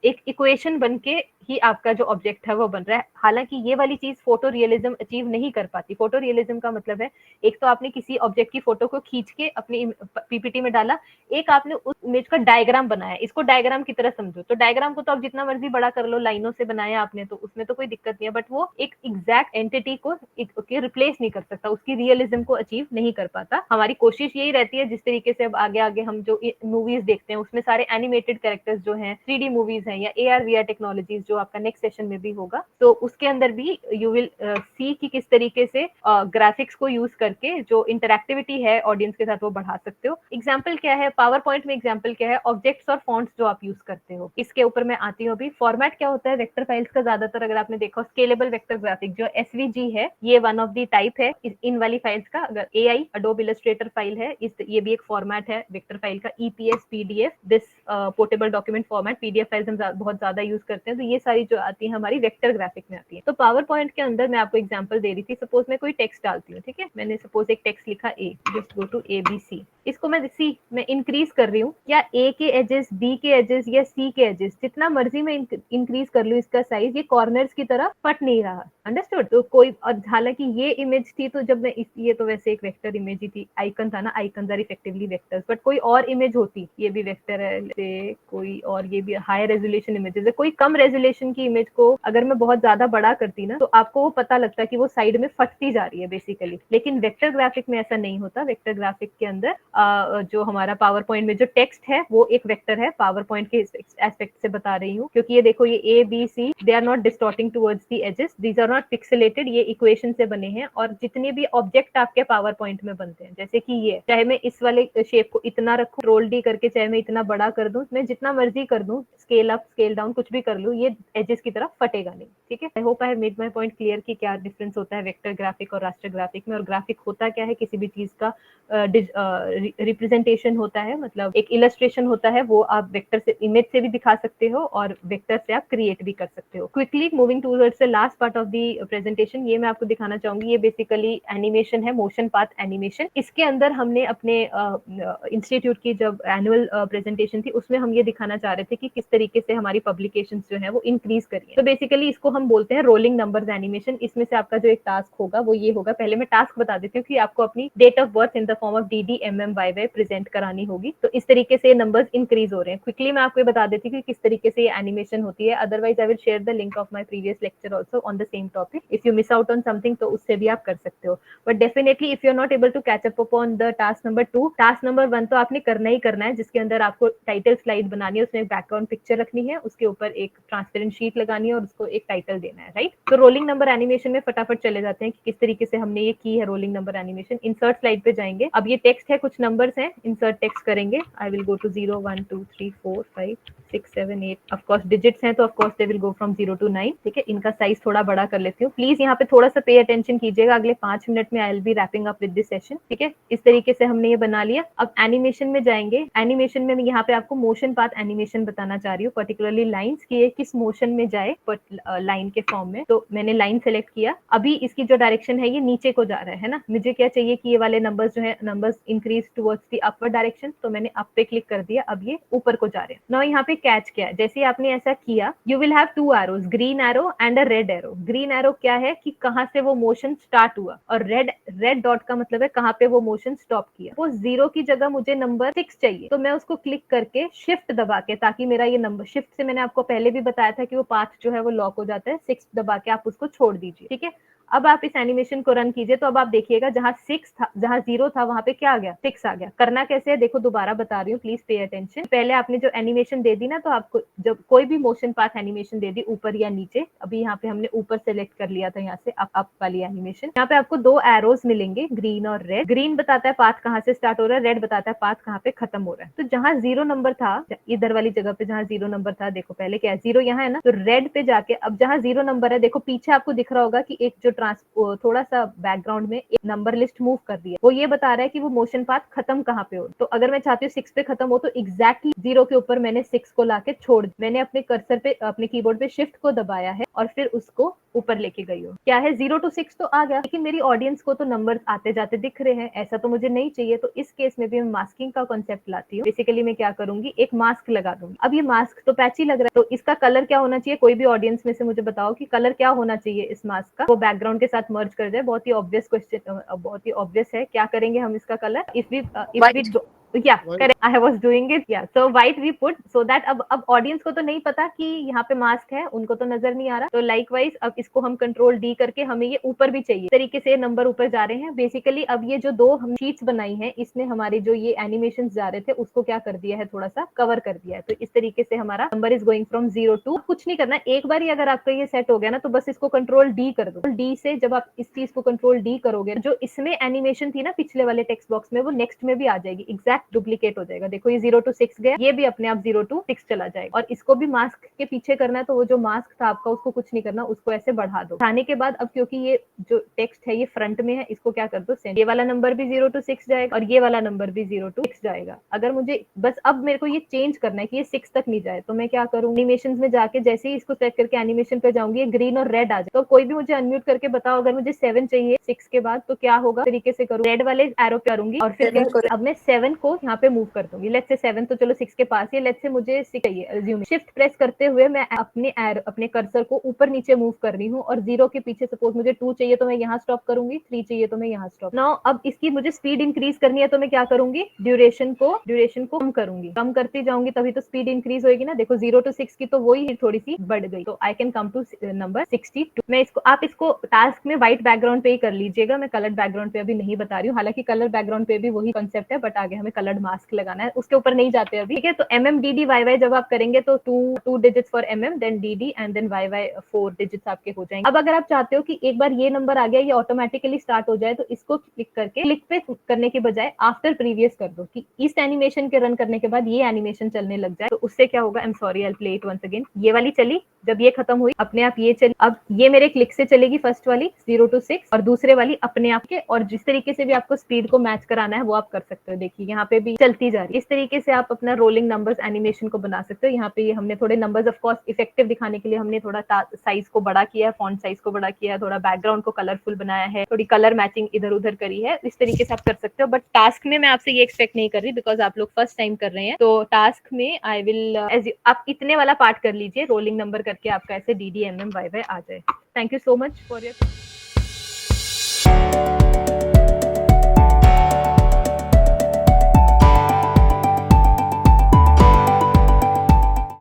एक इक्वेशन बन के ही आपका जो ऑब्जेक्ट है वो बन रहा है। हालांकि ये वाली चीज फोटो रियलिज्म अचीव नहीं कर पाती। फोटो रियलिज्म का मतलब है, एक तो आपने किसी ऑब्जेक्ट की फोटो को खींच के अपनी पीपीटी में डाला, एक आपने उस इमेज का डायग्राम बनाया। इसको डायग्राम की तरह समझो, तो डायग्राम को तो आप जितना मर्जी बड़ा कर लो, लाइनों से बनाया आपने तो उसमें तो कोई दिक्कत नहीं है, बट वो एक एग्जैक्ट एंटिटी को रिप्लेस नहीं कर सकता, उसकी रियलिज्म को अचीव नहीं कर पाता। हमारी कोशिश यही रहती है, जिस तरीके से अब आगे आगे हम जो मूवीज देखते हैं उसमें सारे एनिमेटेड कैरेक्टर्स जो हैं, 3D मूवीज हैं या AR VR टेक्नोलॉजीज, जो आपका नेक्स्ट सेशन में भी होगा, तो उसके अंदर भी यू विल सी कि किस तरीके से ग्राफिक्स को यूज करके जो इंटरैक्टिविटी है ऑडियंस के साथ वो बढ़ा सकते हो। एग्जाम्पल क्या है पावर पॉइंट में? एग्जाम्पल क्या है? ऑब्जेक्ट्स और फॉन्ट्स जो आप यूज करते हो, इसके ऊपर मैं आती हूँ अभी। फॉर्मेट क्या होता है वेक्टर फाइल्स का? ज्यादातर अगर आपने देखा, स्केलेबल वेक्टर ग्राफिक जो SVG है, ये वन ऑफ द टाइप है इन वाली फाइल्स का। अगर AI अडोब इलस्ट्रेटर फाइल है, ये भी एक फॉर्मेट है वेक्टर फाइल का। EPS, PDF, this portable document format, PDF files हम बहुत ज्यादा यूज करते हैं, तो ये सारी जो आती है हमारी वेक्टर ग्राफिक में आती है। तो पावर पॉइंट के अंदर मैं आपको एग्जांपल दे रही थी, सपोज मैं कोई टेक्स्ट डालती हूँ, ठीक है, मैंने सपोज एक टेक्स्ट लिखा A, just go to ABC, इसको मैं C में इंक्रीज कर रही हूँ, या A के एजेस, B के एजेस या C के एजेस, जितना मर्जी मैं इंक्रीज कर लूँ इसका साइज, ये कॉर्नर्स की तरह फट नहीं रहा। अंडरस्टूड? तो कोई, और हालांकि ये इमेज थी, तो जब मैं ये तो वैसे एक वेक्टर इमेज ही थी, आइकन था ना, icon are effectively vectors, but कोई और इमेज होती, ये भी वेक्टर है, से कोई और, ये भी हाई रेजोल्यूशन इमेजेस है, कोई कम रेजोल्यूशन की इमेज को अगर मैं बहुत ज्यादा बड़ा करती ना, तो आपको वो पता लगता कि वो साइड में फटती जा रही है बेसिकली। लेकिन वेक्टर ग्राफिक में ऐसा नहीं होता। वेक्टर ग्राफिक के अंदर जो हमारा पावर पॉइंट में जो टेक्स्ट है वो एक वेक्टर है, पावर पॉइंट के एस्पेक्ट से बता रही हूँ, क्योंकि ये देखो, ये ABC, they are not distorting towards the edges, these are not pixelated, ये इक्वेशन से बने हैं। और जितने भी ऑब्जेक्ट आपके पावर पॉइंट में बनते हैं, जैसे कि ये, चाहे मैं इस वाले शेप को इतना रखूं, रोल डी करके, चाहे मैं इतना बड़ा कर दूं, मैं जितना मर्जी कर दूं, स्केल अप स्केल डाउन कुछ भी कर लूं, ये एजेस की तरफ फटेगा नहीं। ठीक है, I hope I have made my point clear कि क्या डिफरेंस होता है वेक्टर ग्राफिक और रास्टर ग्राफिक में। और ग्राफिक होता क्या है? किसी भी चीज का रिप्रेजेंटेशन होता है, मतलब एक इलस्ट्रेशन होता है, वो आप वेक्टर से, इमेज से भी दिखा सकते हो और वेक्टर से आप क्रिएट भी कर सकते हो। Quickly moving towards the last part of the presentation, ये मैं आपको दिखाना चाहूंगी। ये बेसिकली एनिमेशन है, मोशन पाथ एनिमेशन। इसके अंदर हमने अपने इंस्टीट्यूट की जब एनुअल प्रेजेंटेशन थी, उसमें हम ये दिखाना चाह रहे थे कि किस तरीके से हमारी पब्लिकेशंस जो है वो इंक्रीज करिए। तो बेसिकली इसको हम बोलते हैं रोलिंग नंबर्स एनिमेशन। इसमें से आपका जो एक टास्क होगा वो ये होगा, पहले मैं टास्क बता देती हूँ कि आपको अपनी date of birth in the form of DDMMYY present करानी होगी। तो इस तरीके से नंबर्स इंक्रीज हो रहे हैं। क्विकली मैं आपको बता देती हूँ कि किस तरीके से ये एनिमेशन होती है, otherwise I will share the link of my previous lecture also on the same topic. If you miss out on something तो उससे भी आप कर सकते हो, but definitely if you are not able to catch up upon the task number 2, task number 1 तो आपने करना ही करना है, जिसके अंदर आपको टाइटल स्लाइड बनानी है, उसमें बैकग्राउंड पिक्चर रखनी है, उसके ऊपर एक ट्रांसपेरेंट शीट लगानी है और उसको एक टाइटल देना है, राइट। तो रोलिंग नंबर एनिमेशन में फटाफट चले जाते हैं कि किस तरीके से हमने ये की है rolling number animation. Insert slide पे जाएंगे, अब ये टेक्स्ट है, कुछ नंबर्स हैं, इंसर्ट टेक्स्ट करेंगे। I will go to 0 1 2 3 4 5 6 7 8, of course digits हैं तो of course they will go from 0 to 9, ठीक है। इनका साइज थोड़ा बड़ा कर लेती हूँ, प्लीज यहाँ पे थोड़ा सा पे अटेंशन कीजिएगा, अगले 5 मिनट में I will be wrapping up with this session, ठीक है। इस तरीके से हमने ये बना लिया। अब एनिमेशन में जाएंगे, एनिमेशन में मैं यहाँ पे आपको मोशन पाथ एनिमेशन बताना चाह रही हूँ, पर्टिकुलरली लाइन्स की किस मोशन में जाए लाइन के फॉर्म में। तो मैंने लाइन सेलेक्ट किया, अभी इसकी जो डायरेक्शन है ये नीचे को जा रहा है ना, मुझे क्या चाहिए कि ये वाले नंबर्स जो है numbers increase towards the upward direction, तो मैंने अप पे क्लिक कर दिया, अब ये ऊपर को जा रहे हैं। नाउ यहाँ पे कैच क्या है, जैसे आपने ऐसा किया, you will have 2 arrows, green arrow and a red arrow. Green arrow क्या है कि कहाँ से वो मोशन स्टार्ट हुआ, और रेड डॉट का मतलब है कहाँ पे वो मोशन स्टॉप किया। वो 0 की जगह मुझे नंबर 6 चाहिए, तो मैं उसको क्लिक करके शिफ्ट दबा के, ताकि मेरा ये नंबर, शिफ्ट से मैंने आपको पहले भी बताया था कि वो पाथ जो है वो लॉक हो जाता है, 6 दबा के आप उसको छोड़ दीजिए, ठीक है। अब आप इस एनिमेशन को रन कीजिए, तो अब आप देखिएगा जहां 6 था, जहां 0 था, वहां पे क्या आ गया, 6 आ गया। करना कैसे है देखो, दोबारा बता रही हूँ, प्लीज पे अटेंशन। पहले आपने जो एनिमेशन दे दी ना, तो आपको जब कोई भी मोशन पाथ एनिमेशन दे दी, ऊपर या नीचे, अभी यहाँ पे हमने ऊपर सेलेक्ट कर लिया था, यहाँ से अप वाली एनिमेशन। यहाँ पे आपको 2 एरोज मिलेंगे, ग्रीन और रेड। ग्रीन बताता है पाथ कहाँ से स्टार्ट हो रहा है, रेड बताता है पाथ कहाँ पे खत्म हो रहा है। तो जहां 0 नंबर था, इधर वाली जगह पे जहां 0 नंबर था, देखो पहले क्या है, 0 यहाँ है ना, तो रेड पे जाके अब जहां 0 नंबर है, देखो पीछे आपको दिख रहा होगा कि एक जो थोड़ा सा बैकग्राउंड में एक नंबर लिस्ट मूव कर दिया, वो ये बता रहा है कि वो मोशन पाथ खत्म कहाँ पे हो। तो अगर मैं चाहती हूँ 6 पे खत्म हो, तो एग्जैक्टली 0 के ऊपर मैंने 6 को लाके छोड़, मैंने अपने कर्सर पे, अपने कीबोर्ड पे शिफ्ट को दबाया है और फिर उसको ऊपर लेके गई हो। क्या है, 0 to 6 तो आ गया, लेकिन मेरी ऑडियंस को तो नंबर आते जाते दिख रहे हैं, ऐसा तो मुझे नहीं चाहिए। तो इस केस में भी मैं मास्किंग का कॉन्सेप्ट लाती हूँ। बेसिकली मैं क्या करूंगी, एक मास्क लगा दूंगी। अब ये मास्क तो पैची लग रहा है, तो इसका कलर क्या होना चाहिए, कोई भी ऑडियंस में से मुझे बताओ कि कलर क्या होना चाहिए इस मास्क का, वो बैकग्राउंड के साथ मर्ज कर जाए। बहुत ही ऑब्वियस क्वेश्चन, बहुत ही ऑब्वियस है। क्या करेंगे हम इसका colour, if we correct, I was doing it, so white we put, so that अब ऑडियंस को तो नहीं पता कि यहाँ पे मास्क है, उनको तो नजर नहीं आ रहा। तो लाइकवाइज अब इसको हम कंट्रोल डी करके, हमें ये ऊपर भी चाहिए, तरीके से नंबर ऊपर जा रहे हैं। बेसिकली अब ये जो 2 हम शीट्स बनाई है, इसने हमारी जो ये एनिमेशन जा रहे थे उसको क्या कर दिया है, थोड़ा सा कवर कर दिया है। तो इस तरीके से हमारा number is going from 0 to, कुछ नहीं करना, एक बार ही अगर आपका ये सेट हो गया ना, तो बस इसको कंट्रोल डी कर दो। डी से जब आप इस चीज को कंट्रोल डी करोगे, जो इसमें एनिमेशन थी ना पिछले वाले टेक्स्ट बॉक्स में, वो नेक्स्ट में भी आ जाएगी, एग्जैक्ट डुप्लीकेट हो जाएगा। देखो ये 0 to 6 गया, ये भी अपने आप 0 to 6 चला जाएगा। और इसको भी मास्क के पीछे करना है, तो वो जो मास्क था आपका, उसको कुछ नहीं करना, उसको ऐसे बढ़ा दो। बढ़ाने के बाद अब क्योंकि ये जो टेक्स्ट है ये फ्रंट में है, इसको क्या कर दो, सेंड। ये वाला नंबर भी 0 to 6 जाएगा और ये वाला नंबर भी 0 to 6 जाएगा। अगर मुझे बस अब मेरे को ये चेंज करना है कि ये 6 तक नहीं जाए, तो मैं क्या करूँ, एनिमेशन में जाके जैसे ही इसको सेट करके एनिमेशन पे जाऊंगी, ग्रीन और रेड आ जाए। तो कोई भी मुझे अनम्यूट करके बताओ, अगर मुझे 7 चाहिए 6 के बाद, तो क्या होगा, तरीके से करूँ, रेड वाले एरो पे करूंगी और फिर अब मैं 7 को यहाँ पे मूव कर दूंगी। लेट्स से 7 तो चलो 6 के पास ही, लेट्स से मुझे 6 चाहिए, अज्यूम शिफ्ट प्रेस करते हुए मैं अपने कर्सर को ऊपर नीचे मूव कर रही हूँ, और 0 के पीछे सपोज मुझे 2 चाहिए तो मैं यहाँ स्टॉप करूंगी, 3 चाहिए तो मैं यहाँ स्टॉप। नाउ अब इसकी मुझे स्पीड इंक्रीज करनी है, तो मैं क्या करूंगी, ड्यूरेशन को कम करूंगी, कम करती जाऊंगी, तभी तो स्पीड इंक्रीज होगी ना। देखो 0 to 6 की तो वही थोड़ी सी बढ़ गई, तो I can come to number 62। मैं इसको, आप इसको टास्क में व्हाइट बैकग्राउंड पे ही कर लीजिएगा, मैं कलर्ड बैकग्राउंड पे अभी नहीं बता रही हूँ। हालांकि कलर बैकग्राउंड पे भी वही कॉन्सेप्ट है, बट आगे हमें कलर्ड मास्क लगाना है, उसके ऊपर नहीं जाते अभी, ठीक है। तो MMDDYY जब आप करेंगे तो 2 digits for MM, then DD and then YY 4 digits आपके हो जाएंगे। अब अगर आप चाहते हो कि एक बार ये नंबर आ गया, ये ऑटोमेटिकली स्टार्ट हो जाए, तो इसको क्लिक करके, क्लिक पे करने के बजाय आफ्टर प्रीवियस कर दो, कि इस एनिमेशन के रन करने के बाद ये एनिमेशन चलने लग जाए। तो उससे क्या होगा, I am sorry, I will play it once again. ये वाली चली, जब ये खत्म हुई अपने आप ये चली, अब ये मेरे क्लिक से चलेगी फर्स्ट वाली 0 to 6, और दूसरे वाली अपने आप के। और जिस तरीके से भी आपको स्पीड को मैच कराना है वो आप कर सकते हो। देखिए यहाँ पे भी चलती जा रही है। इस तरीके से आप अपना रोलिंग नंबर्स एनिमेशन को बना सकते हो। यहाँ पे ये हमने थोड़े नंबर्स ऑफ कोर्स इफेक्टिव दिखाने के लिए हमने थोड़ा साइज को बड़ा किया है, फॉन्ट साइज को बड़ा किया है, थोड़ा बैकग्राउंड को कलरफुल बनाया है, थोड़ी कलर मैचिंग इधर उधर करी है। इस तरीके से आप कर सकते हो। बट टास्क में मैं आपसे ये एक्सपेक्ट नहीं कर रही बिकॉज आप लोग फर्स्ट टाइम कर रहे हैं। तो टास्क में आई विल आप इतने वाला पार्ट कर लीजिए, रोलिंग नंबर करके आपका ऐसे DDMMYY आ जाए। Thank you so much for your